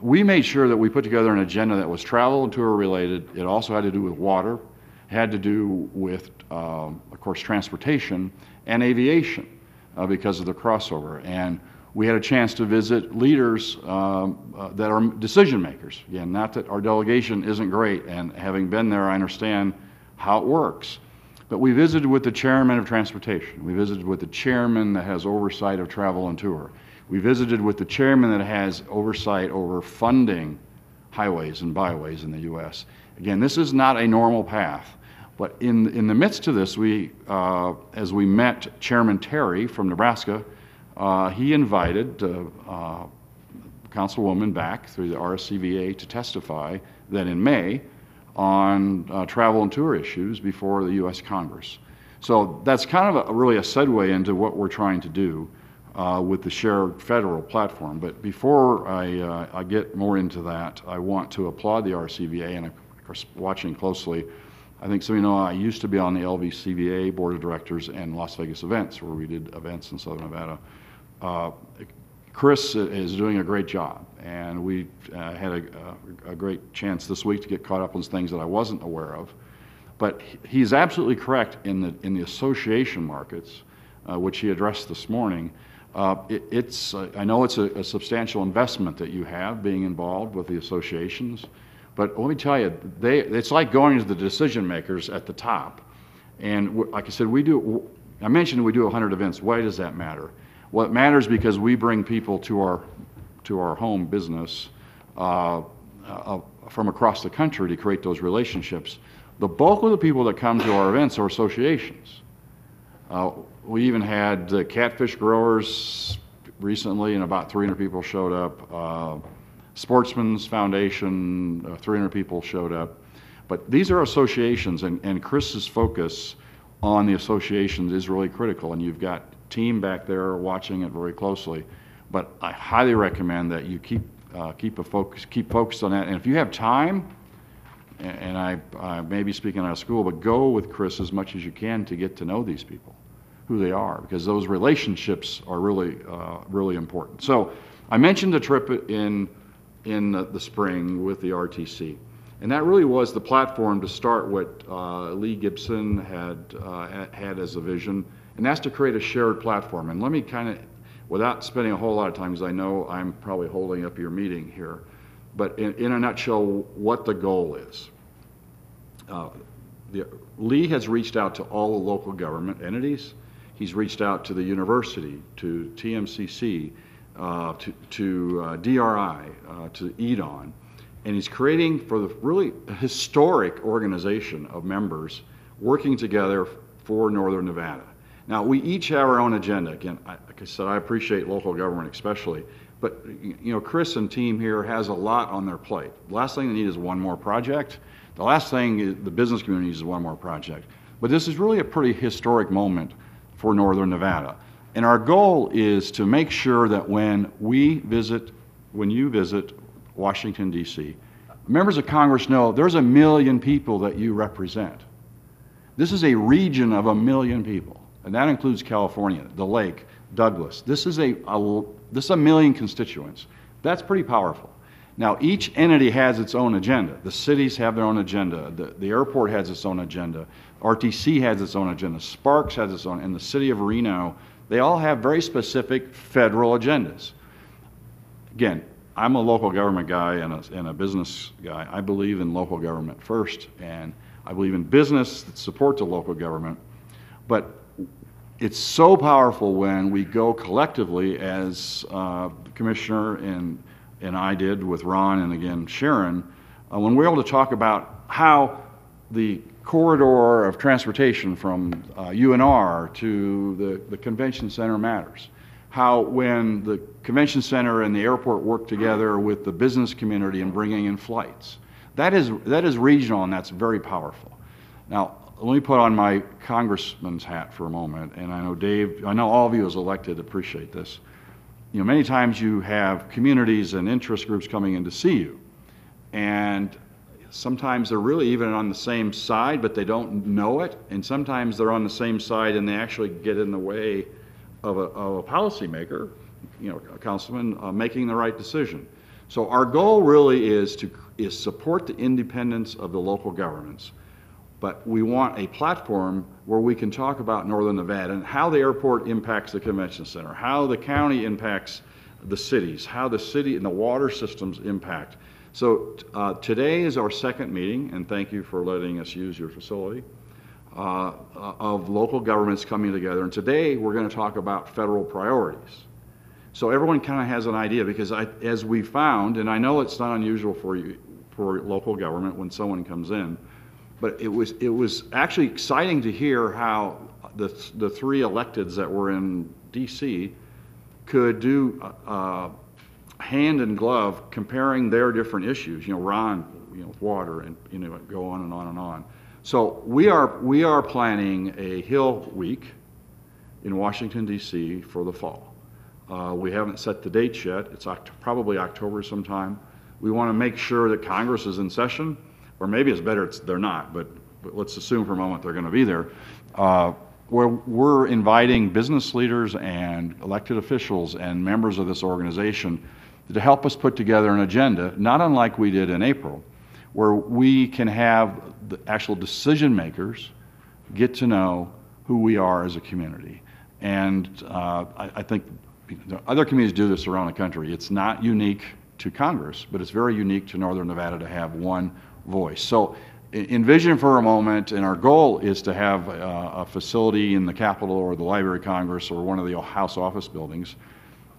L: we made sure that we put together an agenda that was travel and tour related. It also had to do with water, had to do with, of course, transportation and aviation because of the crossover. And we had a chance to visit leaders that are decision makers. Again, not that our delegation isn't great, and having been there, I understand how it works. But we visited with the chairman of transportation. We visited with the chairman that has oversight of travel and tour. We visited with the chairman that has oversight over funding highways and byways in the U.S. Again, this is not a normal path. But in the midst of this, as we met Chairman Terry from Nebraska, he invited Councilwoman back through the RSCVA to testify that in May on travel and tour issues before the U.S. Congress. So that's kind of really a segue into what we're trying to do with the shared federal platform. But before I get more into that, I want to applaud the RSCVA, and of course, watching closely, I think some of you know I used to be on the LVCVA Board of Directors and Las Vegas Events, where we did events in Southern Nevada. Chris is doing a great job, and we had a great chance this week to get caught up on things that I wasn't aware of. But he's absolutely correct in the association markets, which he addressed this morning. I know it's a substantial investment that you have being involved with the associations, but let me tell you, it's like going to the decision makers at the top. And like I said, I mentioned we do 100 events. Why does that matter? Well, it matters because we bring people to our home business from across the country to create those relationships. The bulk of the people that come to our events are associations. We even had the catfish growers recently, and about 300 people showed up. Sportsman's Foundation, 300 people showed up. But these are associations, and Chris's focus on the associations is really critical, and you've got team back there watching it very closely. But I highly recommend that you keep focused on that. And if you have time, and I may be speaking out of school, but go with Chris as much as you can to get to know these people, who they are, because those relationships are really, really important. So I mentioned the trip in the spring with the RTC, and that really was the platform to start what Lee Gibson had as a vision, and that's to create a shared platform. And let me kind of, without spending a whole lot of time, because I know I'm probably holding up your meeting here, but in a nutshell, what the goal is. Lee has reached out to all the local government entities. He's reached out to the university, to TMCC, to DRI, to EDON, and he's creating for the really historic organization of members working together for Northern Nevada. Now, we each have our own agenda. Again, like I said, I appreciate local government especially, but you know, Chris and team here has a lot on their plate. The last thing they need is one more project. The last thing is the business community needs is one more project. But this is really a pretty historic moment for Northern Nevada. And our goal is to make sure that when you visit Washington, D.C., members of Congress know there's 1 million people that you represent. This is a region of 1 million people, and that includes California, the Lake, Douglas. This is a million constituents. That's pretty powerful. Now, each entity has its own agenda. The cities have their own agenda. The airport has its own agenda. RTC has its own agenda. Sparks has its own, and the city of Reno, they all have very specific federal agendas. Again, I'm a local government guy and a business guy. I believe in local government first, and I believe in business that supports a local government. But it's so powerful when we go collectively, as the Commissioner and I did with Ron and again Sharon, when we're able to talk about how the corridor of transportation from UNR to the convention center matters. How when the convention center and the airport work together with the business community in bringing in flights. That is regional, and that's very powerful. Now, let me put on my congressman's hat for a moment, and I know Dave, I know all of you as elected appreciate this. You know, many times you have communities and interest groups coming in to see you, and sometimes they're really even on the same side, but they don't know it, and sometimes they're on the same side and they actually get in the way of a policymaker, you know, a councilman, making the right decision. So our goal really is to support the independence of the local governments, but we want a platform where we can talk about Northern Nevada and how the airport impacts the convention center, how the county impacts the cities, how the city and the water systems impact. So today is our second meeting, and thank you for letting us use your facility, of local governments coming together. And today we're going to talk about federal priorities. So everyone kind of has an idea, because as we found, and I know it's not unusual for local government when someone comes in, but it was actually exciting to hear how the three electeds that were in DC could do hand in glove comparing their different issues. You know, Ron, you know, with water, and you know, go on and on and on. So we are planning a Hill Week in Washington D.C. for the fall. We haven't set the dates yet. It's probably October sometime. We want to make sure that Congress is in session, or maybe it's better they're not, but let's assume for a moment they're going to be there. Where we're inviting business leaders and elected officials and members of this organization to help us put together an agenda, not unlike we did in April, where we can have the actual decision makers get to know who we are as a community. And I think other communities do this around the country. It's not unique to Congress, but it's very unique to Northern Nevada to have one voice. So envision for a moment, and our goal is to have a facility in the Capitol or the Library of Congress or one of the House office buildings,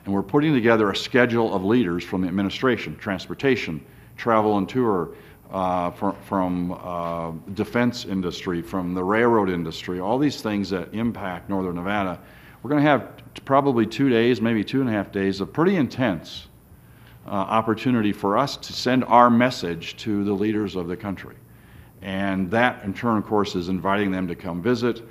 L: and we're putting together a schedule of leaders from the administration, transportation, travel and tour, from defense industry, from the railroad industry, all these things that impact Northern Nevada. We're going to have probably 2 days, maybe 2.5 days of pretty intense opportunity for us to send our message to the leaders of the country. And that, in turn, of course, is inviting them to come visit.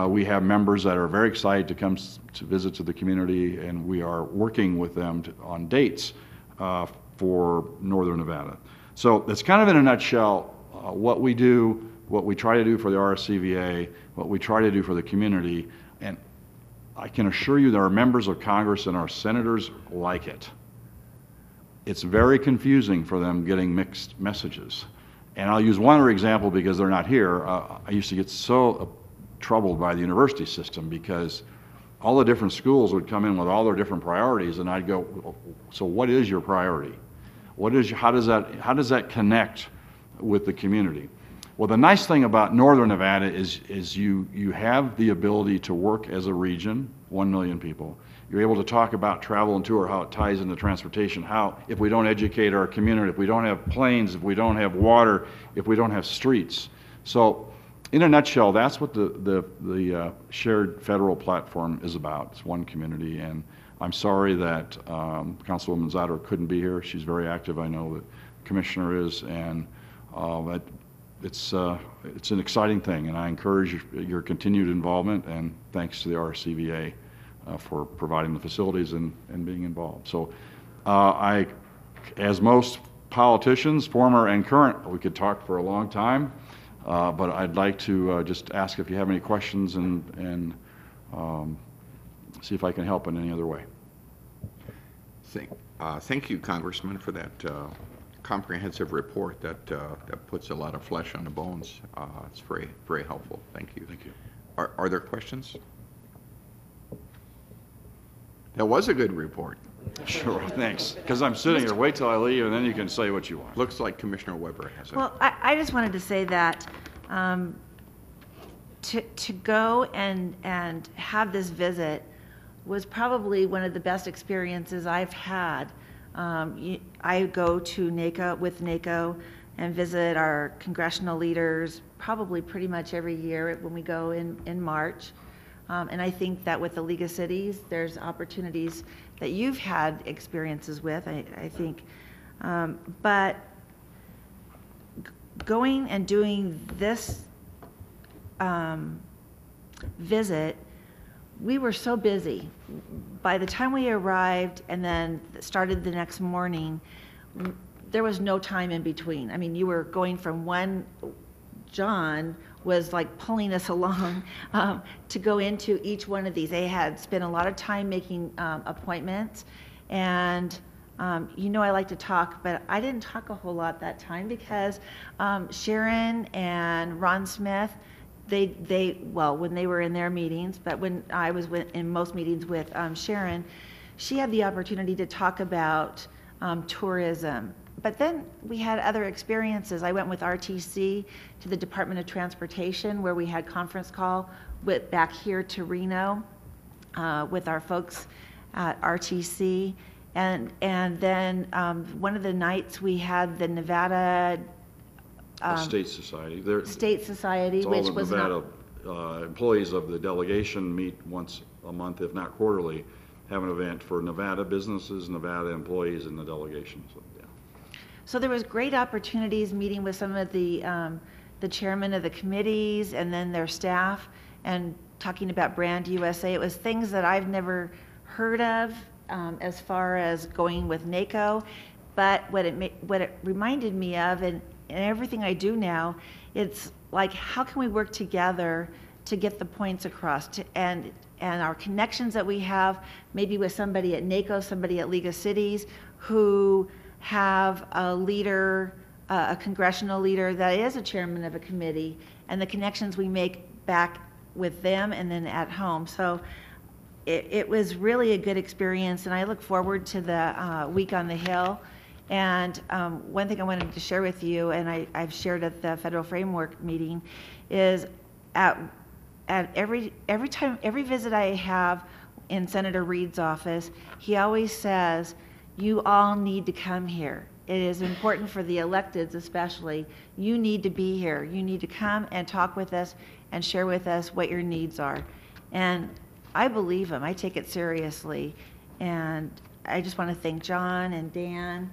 L: We have members that are very excited to come to visit to the community, and we are working with them on dates for Northern Nevada. So that's kind of in a nutshell what we do, what we try to do for the RSCVA, what we try to do for the community. And I can assure you there are members of Congress and our senators like it. It's very confusing for them getting mixed messages. And I'll use one other example because they're not here. I used to get so troubled by the university system because all the different schools would come in with all their different priorities, and I'd go, so what is your priority? How does that connect with the community? Well, the nice thing about Northern Nevada is you have the ability to work as a region, 1 million people. You're able to talk about travel and tour, how it ties into transportation, how if we don't educate our community, if we don't have planes, if we don't have water, if we don't have streets. So in a nutshell, that's what the shared federal platform is about. It's one community, and I'm sorry that Councilwoman Zotter couldn't be here. She's very active, I know the Commissioner is, and it's an exciting thing, and I encourage your continued involvement, and thanks to the RSCVA for providing the facilities and being involved. So as most politicians, former and current, we could talk for a long time, but I'd like to just ask if you have any questions and see if I can help in any other way.
A: Thank you, Congressman, for that comprehensive report that puts a lot of flesh on the bones. It's very, very helpful. Thank you.
L: Thank you.
A: Are there questions? That was a good report.
L: Sure, thanks. Because I'm sitting here, wait till I leave, and then you can say what you want.
A: Looks like Commissioner Weber has it.
I: Well, I just wanted to say that to go and have this visit was probably one of the best experiences I've had. I go to NACO with NACO and visit our congressional leaders probably pretty much every year when we go in March. And I think that with the League of Cities, there's opportunities that you've had experiences with, I think. But going and doing this visit, we were so busy. By the time we arrived and then started the next morning, there was no time in between. I mean, you were going from one, John was like pulling us along to go into each one of these. They had spent a lot of time making appointments, and you know I like to talk, but I didn't talk a whole lot that time because Sharon and Ron Smith, well, when they were in their meetings, but when I was in most meetings with Sharon, she had the opportunity to talk about tourism. But then we had other experiences. I went with RTC to the Department of Transportation, where we had conference call back here to Reno with our folks at RTC. And then one of the nights we had the Nevada
L: State Society.
I: State Society,
L: It's all
I: which
L: the
I: was
L: Nevada employees of the delegation meet once a month, if not quarterly, have an event for Nevada businesses, Nevada employees in the delegation. So, yeah.
I: So there was great opportunities meeting with some of the chairmen of the committees and then their staff and talking about Brand USA. It was things that I've never heard of as far as going with NACO, but what it reminded me of, and everything I do now, it's like, how can we work together to get the points across, and our connections that we have, maybe with somebody at NACO, somebody at League of Cities, who have a leader, a congressional leader that is a chairman of a committee, and the connections we make back with them and then at home. So it was really a good experience, and I look forward to the week on the Hill. And one thing I wanted to share with you, and I've shared at the Federal Framework meeting, is at every visit I have in Senator Reid's office, he always says, you all need to come here. It is important for the electeds especially. You need to be here. You need to come and talk with us and share with us what your needs are. And I believe him. I take it seriously. And I just want to thank John and Dan.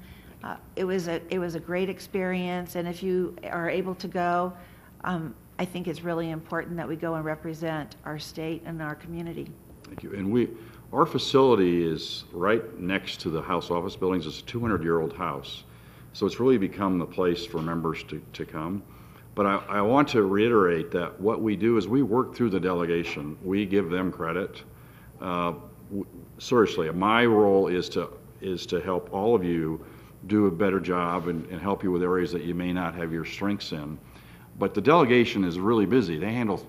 I: It was a great experience, and if you are able to go, I think it's really important that we go and represent our state and our community.
L: Thank you. And our facility is right next to the House office buildings. It's a 200-year-old house, so it's really become the place for members to come. But I want to reiterate that what we do is we work through the delegation. We give them credit. Seriously, my role is to help all of you do a better job and help you with areas that you may not have your strengths in. But the delegation is really busy. They handle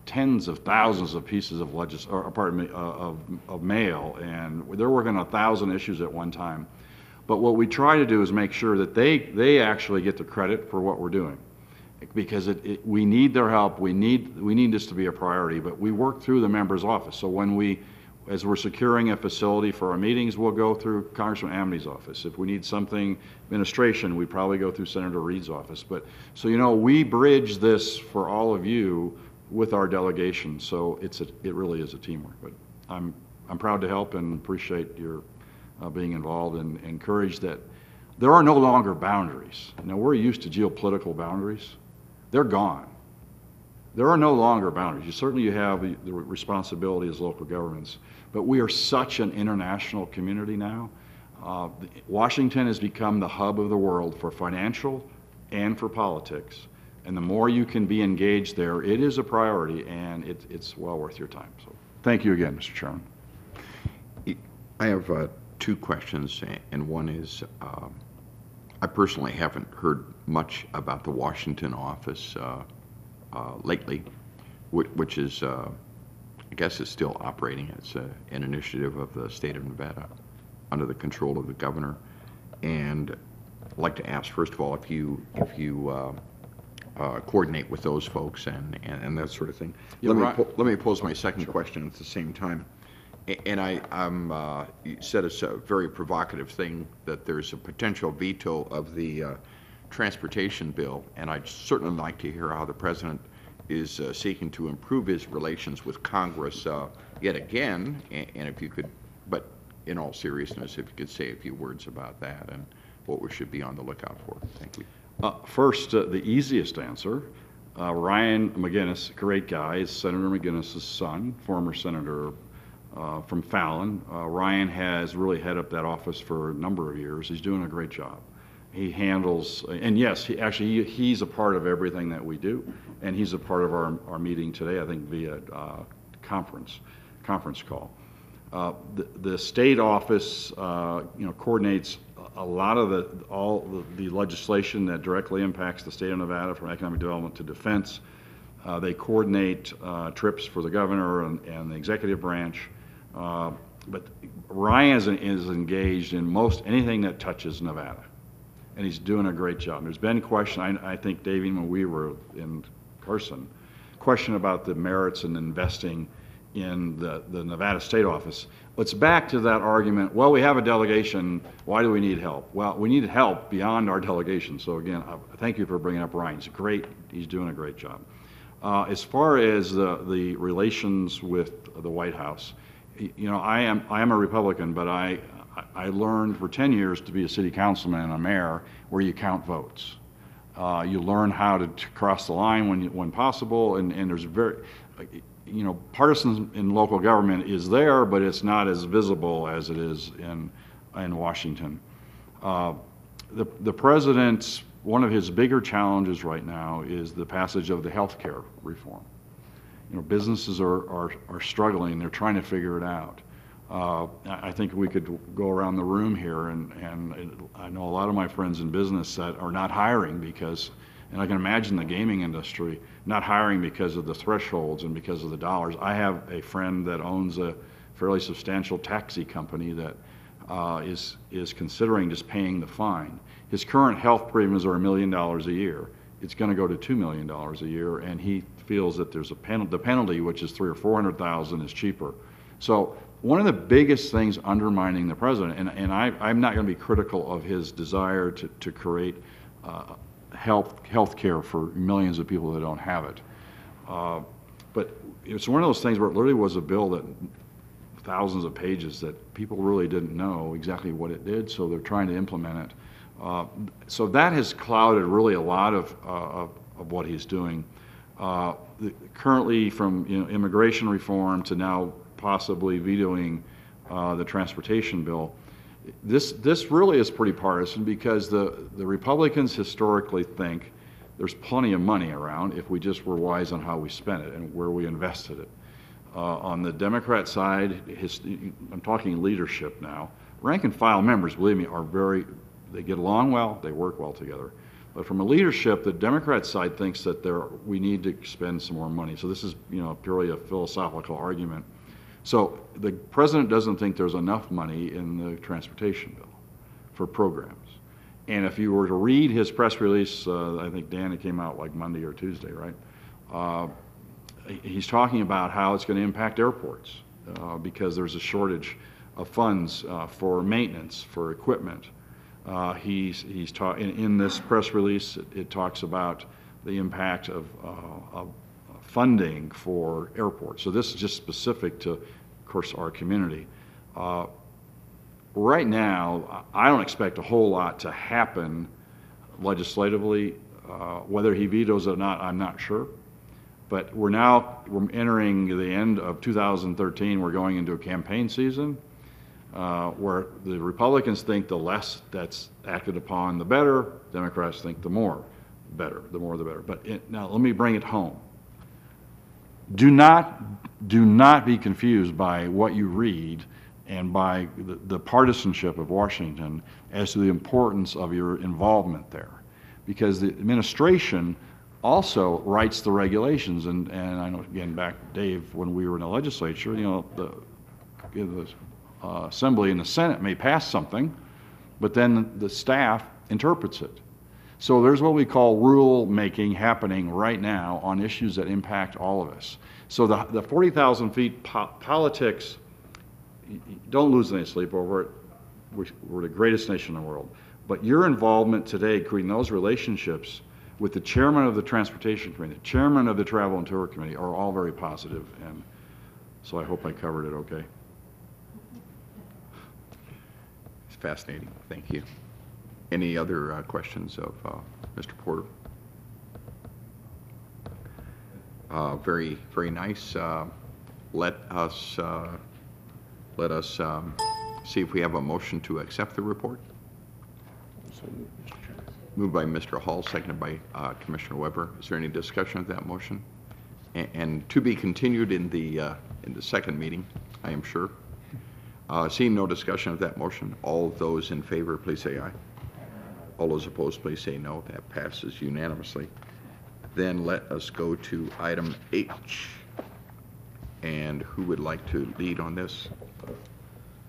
L: tens of thousands of pieces of of mail, and they're working on 1,000 issues at one time. But what we try to do is make sure that they actually get the credit for what we're doing, because we need their help. We need this to be a priority. But we work through the member's office. So as we're securing a facility for our meetings, we'll go through Congressman Amney's office. If we need something administration, we probably go through Senator Reid's office. But so we bridge this for all of you with our delegation. So it really is a teamwork. But I'm proud to help and appreciate your being involved, and encourage that there are no longer boundaries. Now, we're used to geopolitical boundaries. They're gone. There are no longer boundaries. You have the responsibility as local governments, but we are such an international community now. Washington has become the hub of the world for financial and for politics, and the more you can be engaged there, it is a priority, and it's well worth your time. So thank you again, Mr. Chairman.
A: I have two questions, and one is I personally haven't heard much about the Washington office lately, which is, I guess, is still operating. It's an initiative of the state of Nevada under the control of the governor. And I'd like to ask, first of all, if you coordinate with those folks and that sort of thing.
L: Yeah,
A: Let me pose my second question at the same time. And you said it's a very provocative thing that there's a potential veto of the transportation bill, and I'd certainly like to hear how the president is seeking to improve his relations with Congress yet again, and if you could, but in all seriousness, if you could say a few words about that and what we should be on the lookout for. Thank you.
L: First, the easiest answer, Ryan McGinnis, great guy, is Senator McGinnis' son, former senator from Fallon. Ryan has really headed up that office for a number of years. He's doing a great job. He handles, and yes, he's a part of everything that we do, and he's a part of our meeting today, I think via conference call. The state office, coordinates a lot of all the legislation that directly impacts the state of Nevada, from economic development to defense. They coordinate trips for the governor and the executive branch. But Ryan is engaged in most anything that touches Nevada, and he's doing a great job. There's been question, I think, Dave, when we were in Carson, question about the merits in investing in the Nevada State Office. It's back to that argument, well, we have a delegation, why do we need help? Well, we need help beyond our delegation. So again, thank you for bringing up Ryan. He's doing a great job. As far as the relations with the White House, I am a Republican, but I learned for 10 years to be a city councilman and a mayor where you count votes. You learn how to cross the line when possible, and there's partisan in local government is there, but it's not as visible as it is in Washington. The president's, one of his bigger challenges right now is the passage of the health care reform. Businesses are struggling. They're trying to figure it out. I think we could go around the room here, and I know a lot of my friends in business that are not hiring because, and I can imagine the gaming industry not hiring because of the thresholds and because of the dollars. I have a friend that owns a fairly substantial taxi company that is considering just paying the fine. His current health premiums are $1 million a year. It's going to go to $2 million a year, and he feels that there's the penalty, which is $300,000 or $400,000, is cheaper. So one of the biggest things undermining the president, and I'm not going to be critical of his desire to create health care for millions of people that don't have it, but it's one of those things where it literally was a bill that thousands of pages that people really didn't know exactly what it did, so they're trying to implement it. So that has clouded really a lot of what he's doing. Currently, from immigration reform to now possibly vetoing the transportation bill, this really is pretty partisan because the Republicans historically think there's plenty of money around if we just were wise on how we spent it and where we invested it. On the Democrat side, I'm talking leadership now, rank and file members, believe me, they get along well, they work well together. But from a leadership, the Democrat side thinks that we need to spend some more money. So this is purely a philosophical argument. So the president doesn't think there's enough money in the transportation bill for programs. And if you were to read his press release, I think, Dan, it came out like Monday or Tuesday, right? He's talking about how it's going to impact airports because there's a shortage of funds for maintenance, for equipment. In this press release, it talks about the impact of funding for airports. So this is just specific to, of course, our community. Right now, I don't expect a whole lot to happen legislatively. Whether he vetoes it or not, I'm not sure. But we're entering the end of 2013. We're going into a campaign season where the Republicans think the less that's acted upon, the better. Democrats think the more the better. But now let me bring it home. Do not be confused by what you read and by the partisanship of Washington as to the importance of your involvement there. Because the administration also writes the regulations, and I know, again, back, Dave, when we were in the legislature, you know, the Assembly and the Senate may pass something, but then the staff interprets it. So there's what we call rule making happening right now on issues that impact all of us. So the 40,000 feet politics, don't lose any sleep over it. We're the greatest nation in the world. But your involvement today, creating those relationships with the chairman of the Transportation Committee, the chairman of the Travel and Tour Committee, are all very positive, and so I hope I covered it okay.
A: It's fascinating. Thank you. Any other questions of Mr. Porter? Very, very nice. Let us see if we have a motion to accept the report. Moved by Mr. Hall, seconded by Commissioner Weber. Is there any discussion of that motion? And to be continued in the second meeting, I am sure. Seeing no discussion of that motion, all those in favor, please say aye. All those opposed, please say no. That passes unanimously. Then let us go to item H. And who would like to lead on this?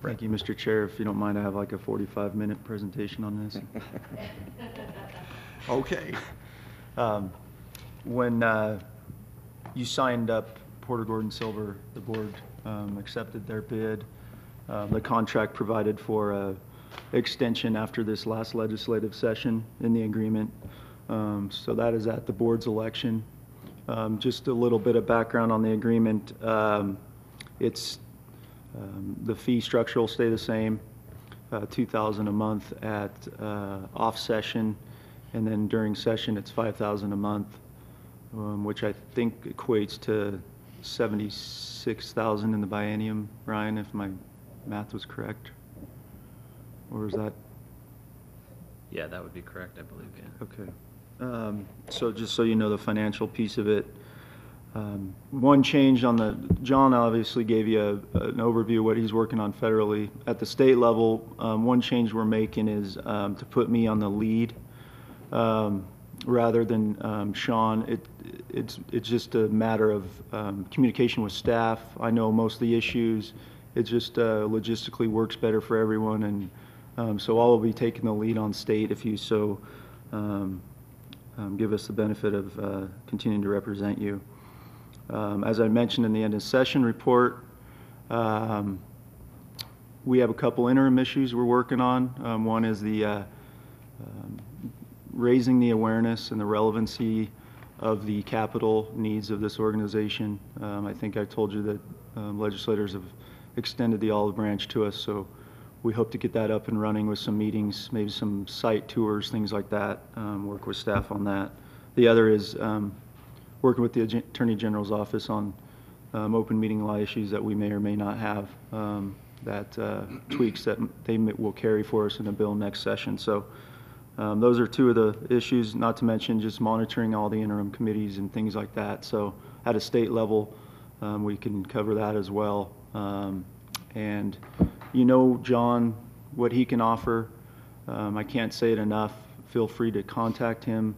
M: Thank you, Mr. Chair. If you don't mind, I have like a 45-minute presentation on this.
A: Okay.
M: When you signed up Porter Gordon Silver, the board accepted their bid. The contract provided for a extension after this last legislative session in the agreement. So that is at the board's election. Just a little bit of background on the agreement. It's the fee structure will stay the same, $2,000 a month at off session, and then during session it's $5,000 a month, which I think equates to $76,000 in the biennium, Ryan, if my math was correct. Or is that?
E: Yeah, that would be correct, I believe, yeah.
M: Okay. So just so you know the financial piece of it, one change on John obviously gave you an overview of what he's working on federally. At the state level, one change we're making is to put me on the lead rather than Sean. It's just a matter of communication with staff. I know most of the issues. It just logistically works better for everyone, and so I'll be taking the lead on state if you so give us the benefit of continuing to represent you. As I mentioned in the end of session report, we have a couple interim issues we're working on. One is the raising the awareness and the relevancy of the capital needs of this organization. I think I told you that legislators have extended the olive branch to us, so we hope to get that up and running with some meetings, maybe some site tours, things like that, work with staff on that. The other is working with the Attorney General's office on open meeting law issues that we may or may not have, tweaks that they will carry for us in a bill next session. So those are two of the issues, not to mention just monitoring all the interim committees and things like that. So at a state level, we can cover that as well. And you know John, what he can offer. I can't say it enough. Feel free to contact him.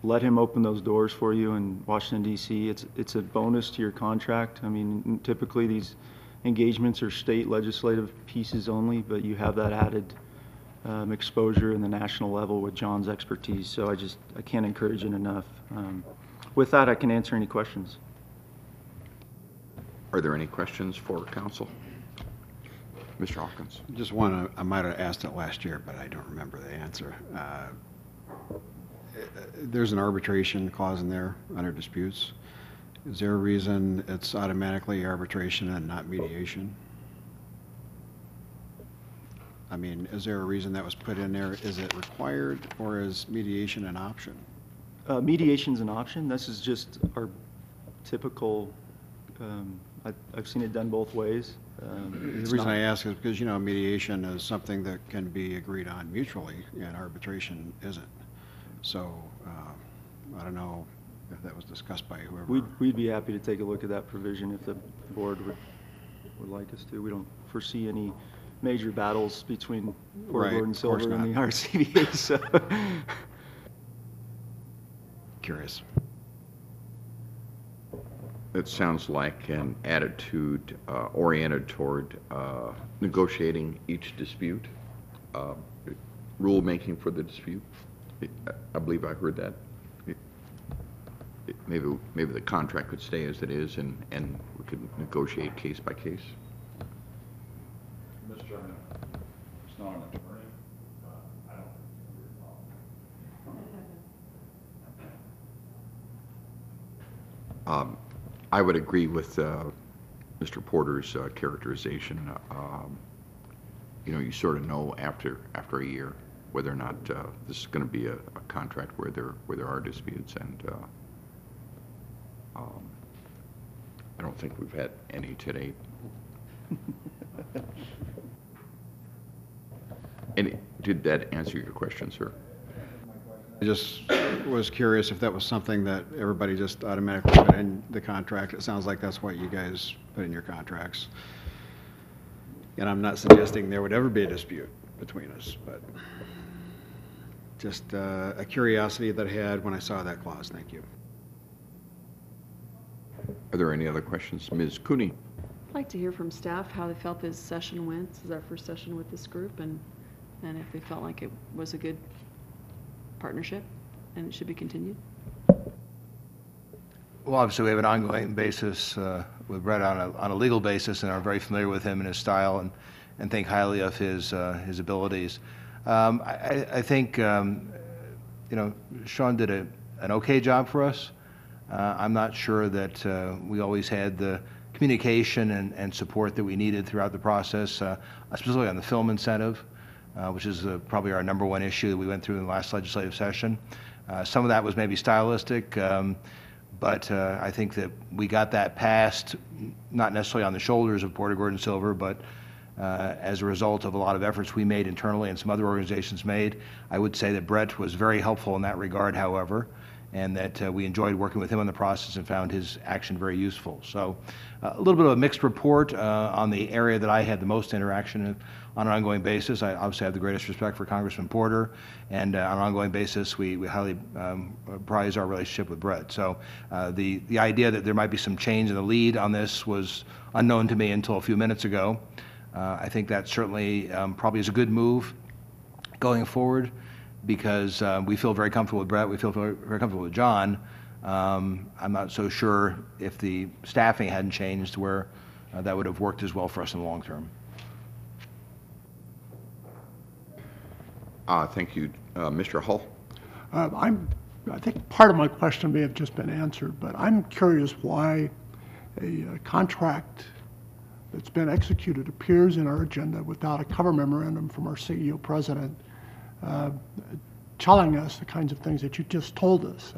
M: Let him open those doors for you in Washington, D.C. It's a bonus to your contract. I mean, typically these engagements are state legislative pieces only, but you have that added exposure in the national level with John's expertise. So I can't encourage it enough. With that, I can answer any questions.
A: Are there any questions for council? Mr. Hawkins.
F: Just one, I might have asked it last year, but I don't remember the answer. There's an arbitration clause in there under disputes. Is there a reason it's automatically arbitration and not mediation? I mean, is there a reason that was put in there? Is it required, or is mediation an option?
M: Mediation's an option. This is just our typical, I've seen it done both ways.
F: The reason I ask is because, you know, mediation is something that can be agreed on mutually, and arbitration isn't. So I don't know if that was discussed by whoever.
M: We'd be happy to take a look at that provision if the board would would like us to. We don't foresee any major battles between Port
F: Right,
M: Gordon
F: of course
M: Silver and the
F: not.
M: RSCVA, so.
F: Curious.
A: It sounds like an attitude oriented toward negotiating each dispute, rulemaking for the dispute. I believe I heard that. Maybe the contract could stay as it is, and we could negotiate case by case.
L: Mr. Chairman, it's not an attorney. I don't
A: I would agree with Mr. Porter's characterization. You know, you sort of know after a year whether or not this is going to be a contract where there are disputes, and I don't think we've had any today. And did that answer your question, sir?
F: I just was curious if that was something that everybody just automatically put in the contract. It sounds like that's what you guys put in your contracts. And I'm not suggesting there would ever be a dispute between us, but just a curiosity that I had when I saw that clause. Thank you.
A: Are there any other questions? Ms. Cooney?
K: I'd like to hear from staff how they felt this session went. This is our first session with this group, and if they felt like it was a good partnership and it should be continued.
D: Well, obviously, we have an ongoing basis with Brett on a legal basis, and are very familiar with him and his style, and think highly of his abilities. I think Sean did an okay job for us. I'm not sure that we always had the communication and support that we needed throughout the process, especially on the film incentive, which is probably our number one issue that we went through in the last legislative session. Some of that was maybe stylistic, but I think that we got that passed, not necessarily on the shoulders of Porter Gordon Silver, but as a result of a lot of efforts we made internally and some other organizations made. I would say that Brett was very helpful in that regard, however, and that we enjoyed working with him on the process and found his action very useful. So a little bit of a mixed report on the area that I had the most interaction on an ongoing basis. I obviously have the greatest respect for Congressman Porter, and on an ongoing basis, we highly prize our relationship with Brett. So the idea that there might be some change in the lead on this was unknown to me until a few minutes ago. I think that certainly probably is a good move going forward, because we feel very comfortable with Brett, we feel very comfortable with John. I'm not so sure if the staffing hadn't changed where that would have worked as well for us in the long term.
A: Thank you. Mr. Hull?
N: I think part of my question may have just been answered, but I'm curious why a contract that's been executed appears in our agenda without a cover memorandum from our CEO president telling us the kinds of things that you just told us.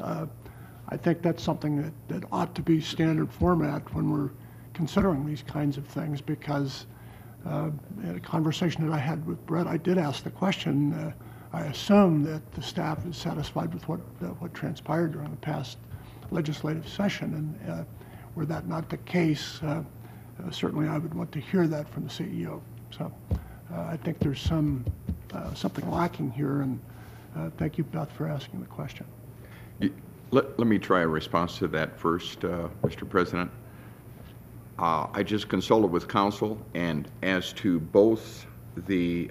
N: I think that's something that ought to be standard format when we're considering these kinds of things, because in a conversation that I had with Brett, I did ask the question. I assume that the staff is satisfied with what transpired during the past legislative session, and were that not the case, certainly I would want to hear that from the CEO. So I think there's something lacking here, and thank you, Beth, for asking the question.
A: Let me try a response to that first, Mr. President. I just consulted with counsel, and as to both the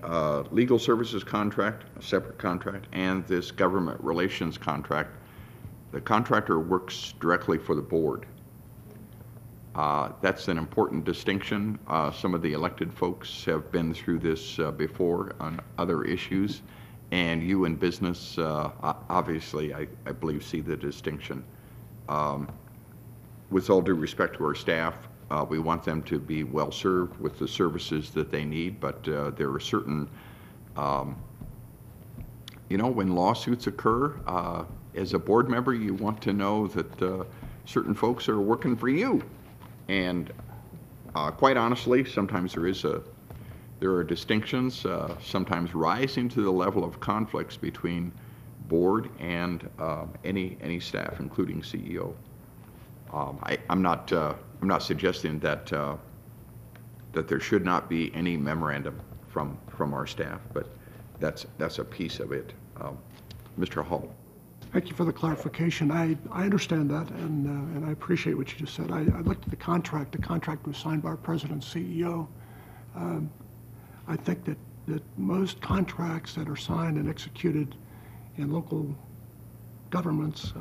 A: legal services contract, a separate contract, and this government relations contract, the contractor works directly for the board. That's an important distinction. Some of the elected folks have been through this before on other issues, and you in business, obviously, I believe, see the distinction. With all due respect to our staff, we want them to be well served with the services that they need, but there are certain, when lawsuits occur, as a board member, you want to know that certain folks are working for you. And quite honestly, sometimes there are distinctions, sometimes rising to the level of conflicts between board and any staff, including CEO. I'm not suggesting that that there should not be any memorandum from our staff, but that's a piece of it. Mr. Hall.
N: Thank you for the clarification. I understand that, and I appreciate what you just said. I looked at the contract. The contract was signed by our president and CEO. I think that most contracts that are signed and executed in local governments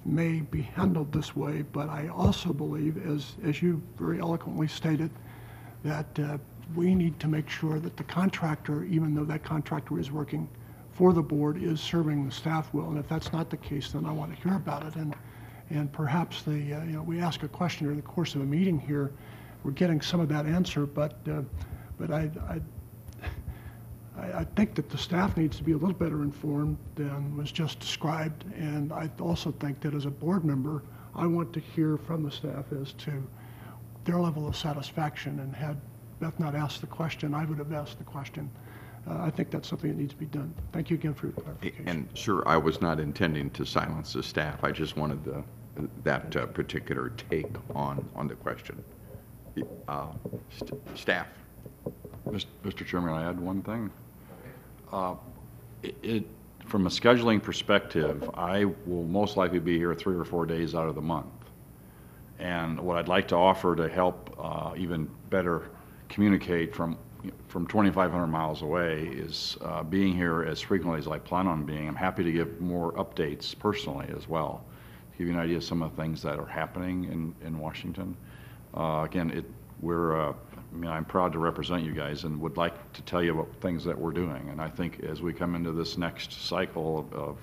N: may be handled this way, but I also believe, as you very eloquently stated, that we need to make sure that the contractor, even though that contractor is working for the board, is serving the staff well. And if that's not the case, then I want to hear about it. And perhaps we ask a question during the course of a meeting here, we're getting some of that answer, but I think that the staff needs to be a little better informed than was just described. And I also think that as a board member, I want to hear from the staff as to their level of satisfaction. And had Beth not asked the question, I would have asked the question. I think that's something that needs to be done. Thank you again for your clarification.
A: And sir, I was not intending to silence the staff. I just wanted that particular take on the question. Staff.
L: Mr. Chairman, I add one thing. From a scheduling perspective, I will most likely be here 3 or 4 days out of the month. And what I'd like to offer to help even better communicate from 2,500 miles away is being here as frequently as I plan on being. I'm happy to give more updates personally as well, to give you an idea of some of the things that are happening in Washington. Again, I'm proud to represent you guys and would like to tell you about things that we're doing. And I think as we come into this next cycle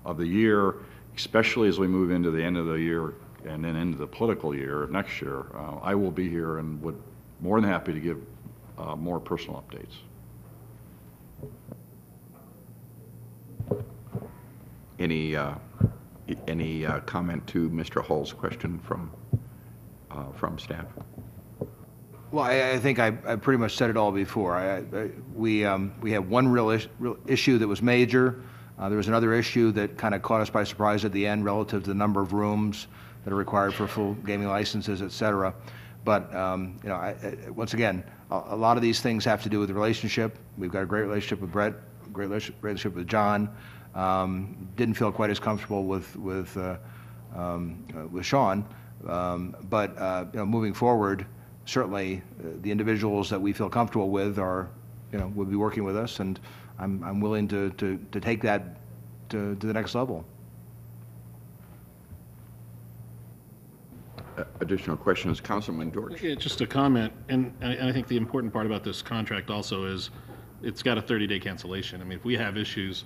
L: of the year, especially as we move into the end of the year and then into the political year of next year, I will be here and would more than happy to give more personal updates.
A: Any comment to Mr. Hall's question from staff?
D: Well, I think I pretty much said it all before. We have one real issue that was major. There was another issue that kind of caught us by surprise at the end relative to the number of rooms that are required for full gaming licenses, et cetera. But once again, a lot of these things have to do with the relationship. We've got a great relationship with Brett, great relationship with John. Didn't feel quite as comfortable with Sean, but moving forward, certainly the individuals that we feel comfortable with will be working with us, and I'm willing to take that to the next level.
A: Additional questions, Councilman Dortch.
O: Yeah, just a comment, and I think the important part about this contract also is it's got a 30-day cancellation. I mean, if we have issues,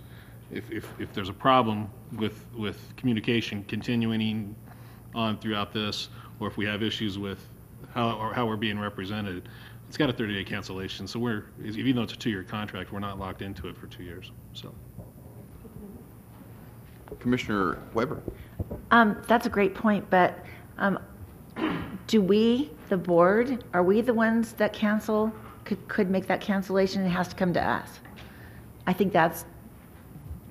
O: if there's a problem with communication continuing on throughout this, or if we have issues with how we're being represented, it's got a 30-day cancellation. So even though it's a 2-year contract, we're not locked into it for 2 years. So,
A: Commissioner Weber.
I: That's a great point, but do we, the board, are we the ones that could make that cancellation? It has to come to us. I think that's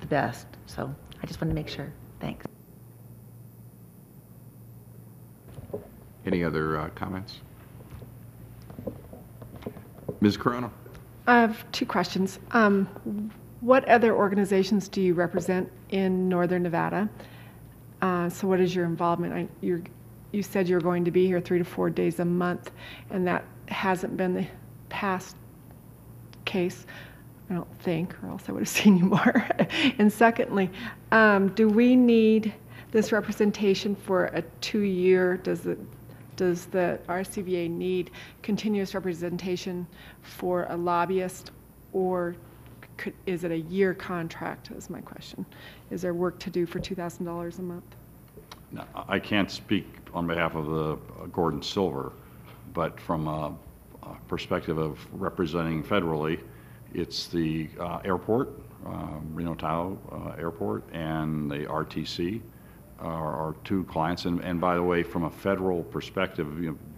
I: the best. So I just wanted to make sure. Thanks.
A: Any other comments? Ms. Corona.
C: I have 2 questions. What other organizations do you represent in Northern Nevada? So what is your involvement? You said you're going to be here 3 to 4 days a month, and that hasn't been the past case, I don't think, or else I would have seen you more. And secondly, do we need this representation for a 2-year? Does the RSCVA need continuous representation for a lobbyist, or is it a year contract, is my question. Is there work to do for $2,000 a month?
L: No, I can't speak on behalf of the Gordon Silver, but from a perspective of representing federally, it's the airport, Reno Tahoe Airport, and the RTC are our 2 clients. And by the way, from a federal perspective,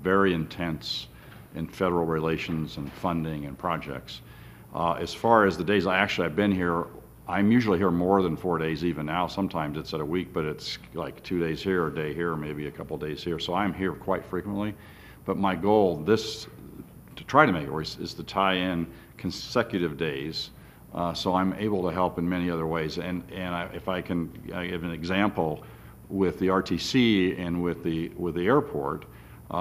L: very intense in federal relations and funding and projects. As far as the days I've been here, I'm usually here more than 4 days even now. Sometimes it's at a week, but it's like 2 days here, a day here, maybe a couple days here. So I'm here quite frequently. But my goal this to try to make it work is to tie in consecutive days. So I'm able to help in many other ways. And if I can give an example with the RTC and with the airport,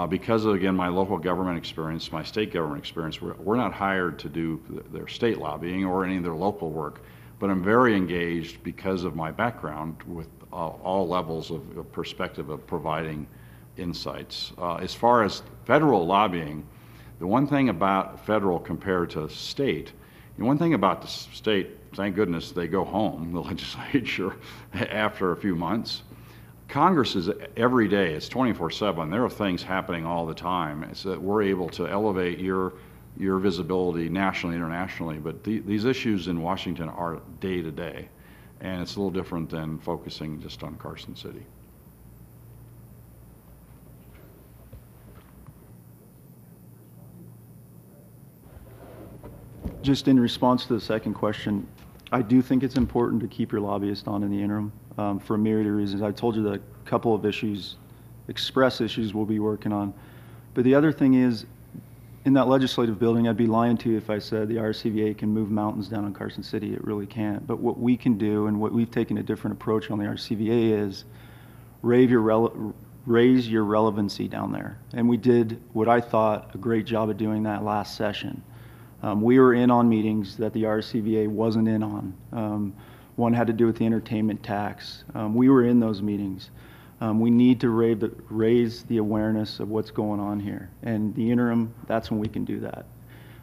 L: because of, again, my local government experience, my state government experience, we're not hired to do their state lobbying or any of their local work, but I'm very engaged because of my background with all levels of perspective of providing insights. As far as federal lobbying, the one thing about federal compared to state, one thing about the state, thank goodness they go home, the legislature, after a few months. Congress is every day, it's 24/7. There are things happening all the time. It's that we're able to elevate your visibility nationally, internationally, but these issues in Washington are day to day, and it's a little different than focusing just on Carson City.
M: Just in response to the second question, I do think it's important to keep your lobbyist on in the interim for a myriad of reasons. I told you that a couple of issues, express issues we'll be working on. But the other thing is, in that legislative building, I'd be lying to you if I said the RSCVA can move mountains down in Carson City. It really can't. But what we can do, and what we've taken a different approach on the RSCVA, is raise your relevancy down there. And we did what I thought a great job of doing that last session. We were in on meetings that the RSCVA wasn't in on. One had to do with the entertainment tax. We were in those meetings. We need to raise the awareness of what's going on here. And the interim, that's when we can do that.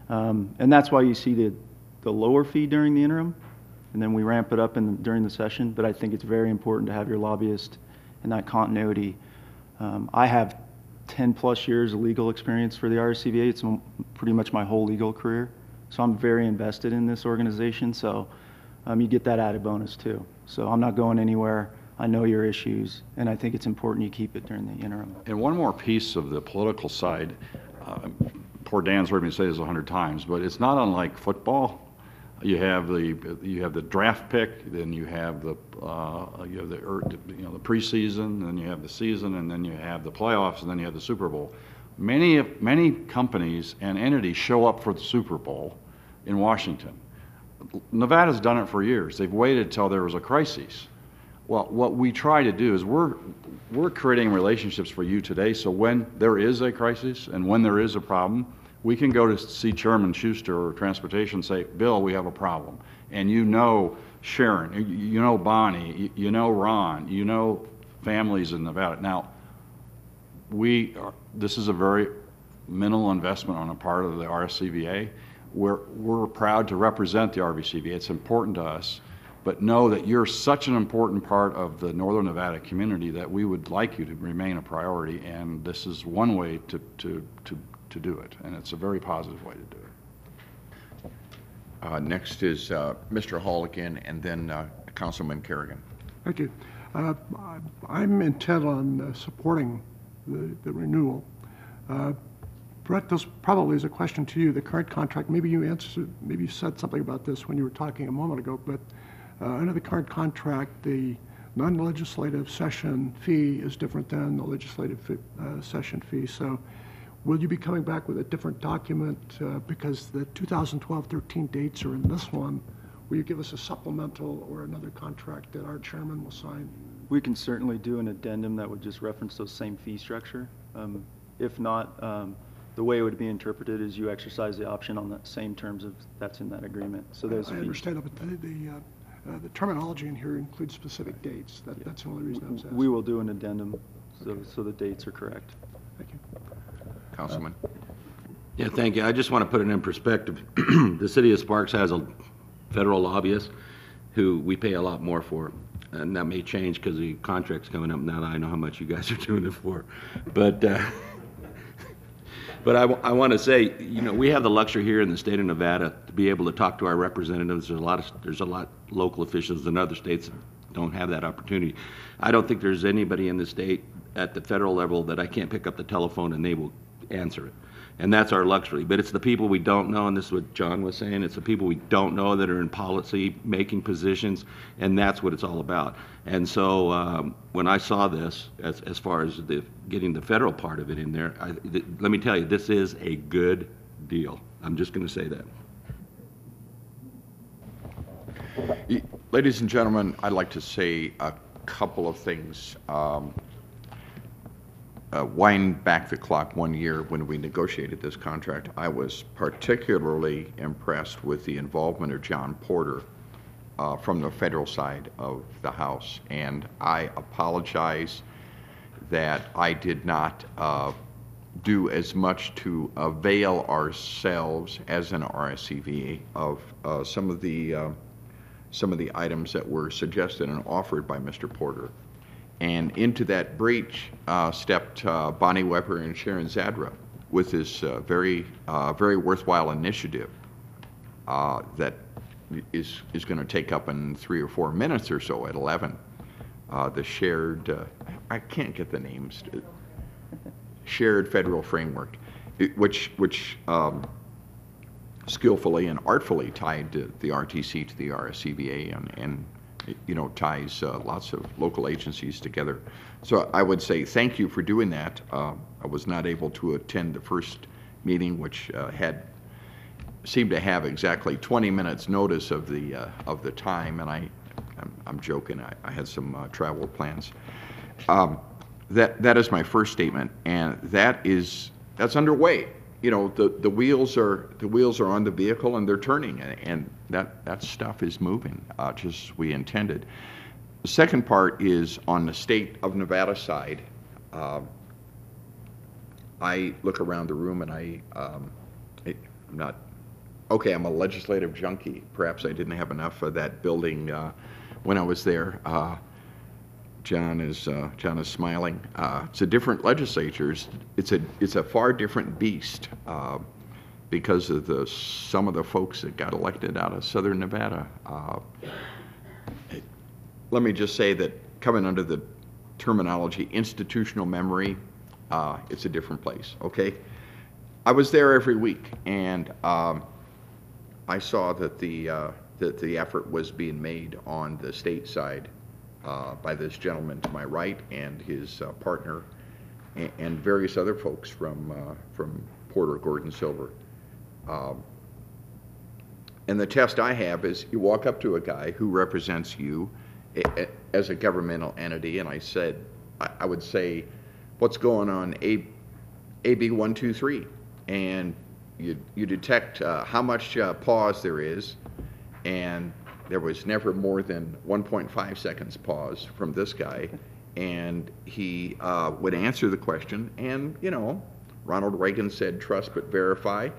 M: And that's why you see the lower fee during the interim, and then we ramp it up during the session. But I think it's very important to have your lobbyist in that continuity. I have 10 plus years of legal experience for the RSCVA. It's pretty much my whole legal career. So I'm very invested in this organization. So you get that added bonus too. So I'm not going anywhere. I know your issues, and I think it's important you keep it during the interim.
L: And one more piece of the political side, poor Dan's heard me say this 100 times, but it's not unlike football. You have the draft pick, then you have the preseason, then you have the season, and then you have the playoffs, and then you have the Super Bowl. Many companies and entities show up for the Super Bowl in Washington. Nevada's done it for years. They've waited till there was a crisis. Well, what we try to do is we're creating relationships for you today, so when there is a crisis and when there is a problem, we can go to see Chairman Schuster or Transportation and say, Bill, we have a problem. And you know Sharon, you know Bonnie, you know Ron, you know families in Nevada. Now, this is a very minimal investment on a part of the RSCVA. We're proud to represent the RSCVA. It's important to us. But know that you're such an important part of the Northern Nevada community that we would like you to remain a priority, and this is one way to do it, and it's a very positive way to do it.
A: Next is Mr. Hall again, and then Councilman Kerrigan.
N: Thank you. I'm intent on supporting the renewal. Brett, this probably is a question to you. The current contract, maybe you said something about this when you were talking a moment ago, but under the current contract, the non-legislative session fee is different than the legislative session fee. So will you be coming back with a different document because the 2012-13 dates are in this one? Will you give us a supplemental or another contract that our chairman will sign?
M: We can certainly do an addendum that would just reference those same fee structure. If not, the way it would be interpreted is you exercise the option on the same terms of that's in that agreement. So there's
N: I understand that, but the terminology in here includes specific dates. That's the only reason I was asking.
M: We will do an addendum so the dates are correct.
N: Thank you.
A: Councilman.
P: Yeah, thank you. I just want to put it in perspective. The city of Sparks has a federal lobbyist who we pay a lot more for. And that may change because the contract's coming up now that I know how much you guys are doing it for. But I want to say, we have the luxury here in the state of Nevada to be able to talk to our representatives. There's a lot local officials in other states that don't have that opportunity. I don't think there's anybody in the state at the federal level that I can't pick up the telephone and they will answer it. And that's our luxury. But it's the people we don't know, and this is what John was saying, it's the people we don't know that are in policy making positions, and that's what it's all about. And so when I saw this, as far as getting the federal part of it in there, let me tell you, this is a good deal. I'm just going to say that.
A: Ladies and gentlemen, I'd like to say a couple of things. Wind back the clock 1 year when we negotiated this contract, I was particularly impressed with the involvement of John Porter from the federal side of the House. And I apologize that I did not do as much to avail ourselves as an RSCVA of some of the items that were suggested and offered by Mr. Porter. And into that breach stepped Bonnie Weber and Sharon Zadra with this very worthwhile initiative that is going to take up in 3 or 4 minutes or so at 11. The shared, I can't get the names, shared federal framework, which skillfully and artfully tied the RTC to the RSCVA and ties lots of local agencies together. So I would say thank you for doing that. I was not able to attend the first meeting, which seemed to have exactly 20 minutes notice of the time, and I'm joking. I had some travel plans. That is my first statement, and that's underway. The wheels are on the vehicle and they're turning, and that stuff is moving just as we intended. The second part is on the state of Nevada side. I look around the room and I'm a legislative junkie. Perhaps I didn't have enough of that building when I was there. John is smiling. It's a different legislature. It's a far different beast because of some of the folks that got elected out of Southern Nevada. Let me just say that coming under the terminology institutional memory, it's a different place. Okay, I was there every week, and I saw that the effort was being made on the state side. By this gentleman to my right and his partner and various other folks from Porter, Gordon, Silver. And the test I have is you walk up to a guy who represents you as a governmental entity, and I would say, what's going on AB 123? And you detect how much pause there is, and there was never more than 1.5 seconds pause from this guy, and he would answer the question, and Ronald Reagan said trust but verify,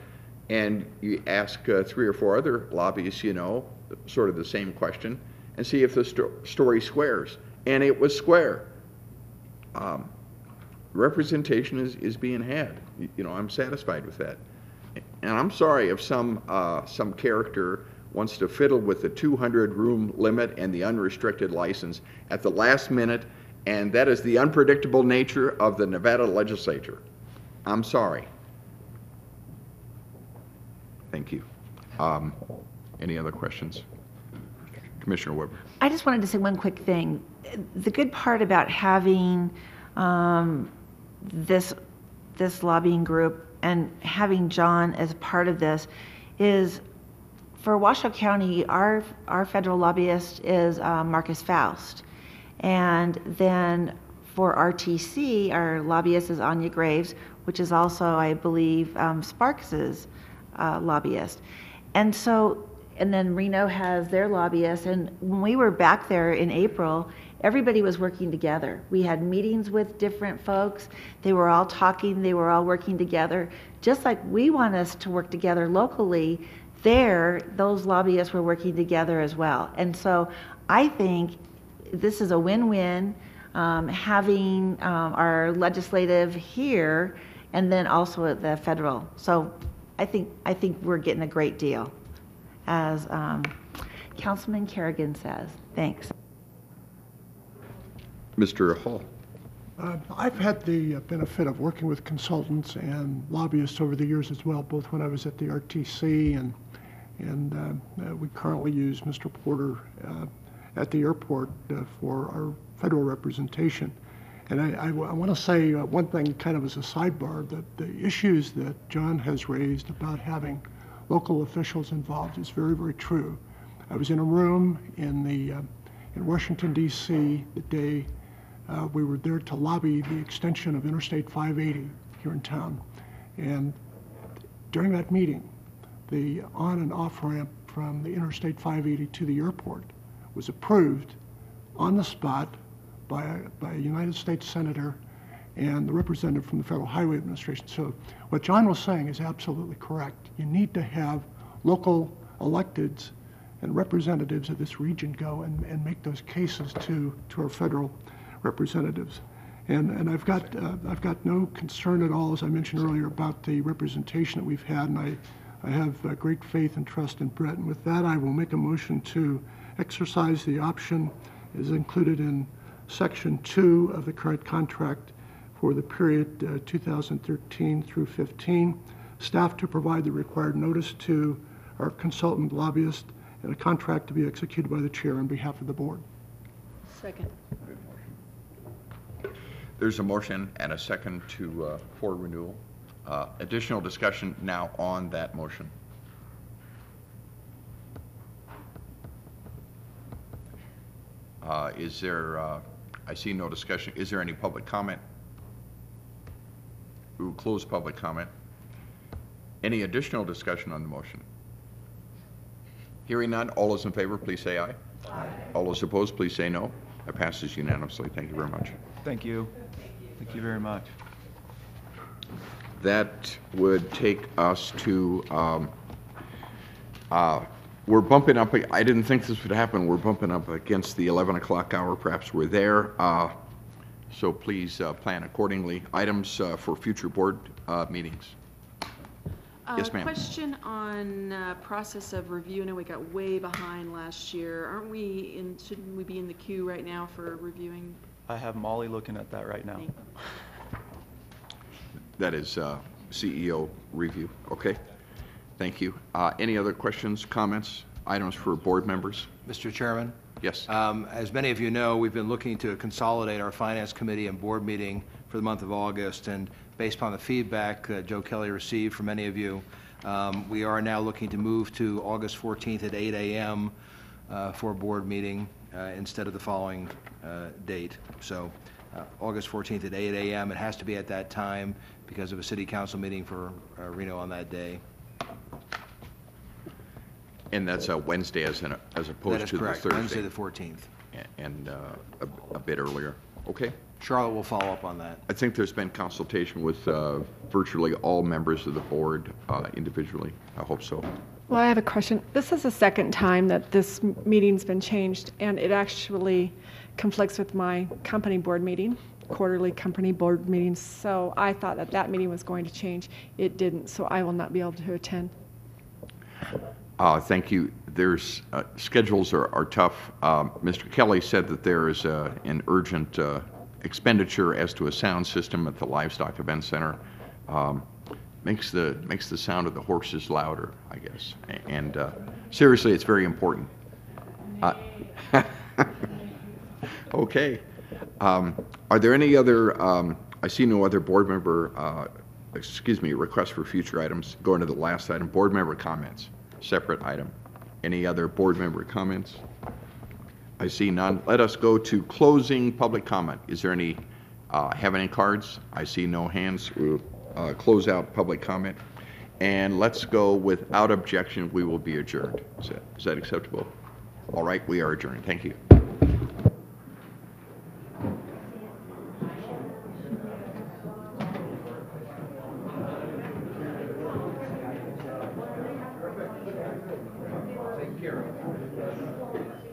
A: and you ask 3 or 4 other lobbyists, sort of the same question, and see if the story squares, and it was square. Representation is being had. I'm satisfied with that, and I'm sorry if some character wants to fiddle with the 200-room limit and the unrestricted license at the last minute, and that is the unpredictable nature of the Nevada legislature. I'm sorry. Thank you. Any other questions? Commissioner Weber.
I: I just wanted to say one quick thing. The good part about having this lobbying group and having John as part of this is, for Washoe County, our federal lobbyist is Marcus Faust. And then for RTC, our lobbyist is Anya Graves, which is also, I believe, Sparks's lobbyist. And then Reno has their lobbyist. And when we were back there in April, everybody was working together. We had meetings with different folks. They were all talking. They were all working together. Just like we want us to work together locally, those lobbyists were working together as well. And so I think this is a win-win, having our legislative here and then also at the federal. So I think we're getting a great deal, as Councilman Kerrigan says. Thanks.
A: Mr. Hall.
N: I've had the benefit of working with consultants and lobbyists over the years as well, both when I was at the RTC and we currently use Mr. Porter at the airport for our federal representation. And I want to say one thing kind of as a sidebar, that the issues that John has raised about having local officials involved is very, very true. I was in a room in Washington, D.C. the day we were there to lobby the extension of Interstate 580 here in town. And during that meeting, the on and off ramp from the Interstate 580 to the airport was approved on the spot by a United States Senator and the representative from the Federal Highway Administration. So what John was saying is absolutely correct. You need to have local electeds and representatives of this region go and make those cases to our federal representatives. And I've got no concern at all, as I mentioned earlier, about the representation that we've had, and I have great faith and trust in Brett. And with that, I will make a motion to exercise the option as included in Section 2 of the current contract for the period 2013 through 15. Staff to provide the required notice to our consultant lobbyist, and a contract to be executed by the chair on behalf of the board.
K: Second.
A: There's a motion and a second for renewal. Additional discussion now on that motion. Is there, I see no discussion. Is there any public comment? We will close public comment. Any additional discussion on the motion? Hearing none, all those in favor, please say aye. Aye. All those opposed, please say no. That passes unanimously. Thank you very much.
M: Thank you. Thank you very much.
A: That would take us to, we're bumping up, I didn't think this would happen, we're bumping up against the 11 o'clock hour, perhaps we're there. So please plan accordingly. Items for future board meetings. Yes, ma'am.
K: Question on process of review. I know we got way behind last year. Shouldn't we be in the queue right now for reviewing?
M: I have Molly looking at that right now.
A: That is CEO review. Okay. Thank you. Any other questions, comments, items for board members?
D: Mr. Chairman?
A: Yes.
D: As many of you know, we've been looking to consolidate our Finance Committee and board meeting for the month of August, and based upon the feedback that Joe Kelly received from many of you, we are now looking to move to August 14th at 8 a.m. For a board meeting instead of the following date. So August 14th at 8 a.m. It has to be at that time because of a city council meeting for Reno on that day.
A: And that's a Wednesday as opposed to the Thursday.
D: Wednesday the 14th.
A: And a bit earlier. Okay.
D: Charlotte will follow up on that.
A: I think there's been consultation with virtually all members of the board individually. I hope so.
C: Well, I have a question. This is the second time that this meeting's been changed, and it actually conflicts with my company board meeting, quarterly company board meetings. So I thought that meeting was going to change. It didn't, so I will not be able to attend.
A: Thank you. There's schedules are tough. Mr. Kelly said that there is an urgent expenditure as to a sound system at the Livestock Event Center. Makes the sound of the horses louder, I guess. And seriously, it's very important. Okay. Are there any other? I see no other board member. Requests for future items. Going to the last item, board member comments. Separate item. Any other board member comments? I see none. Let us go to closing public comment. Is there any, have any cards? I see no hands. We'll close out public comment. And let's go without objection, we will be adjourned. Is that acceptable? All right, we are adjourned. Thank you. Take care of it.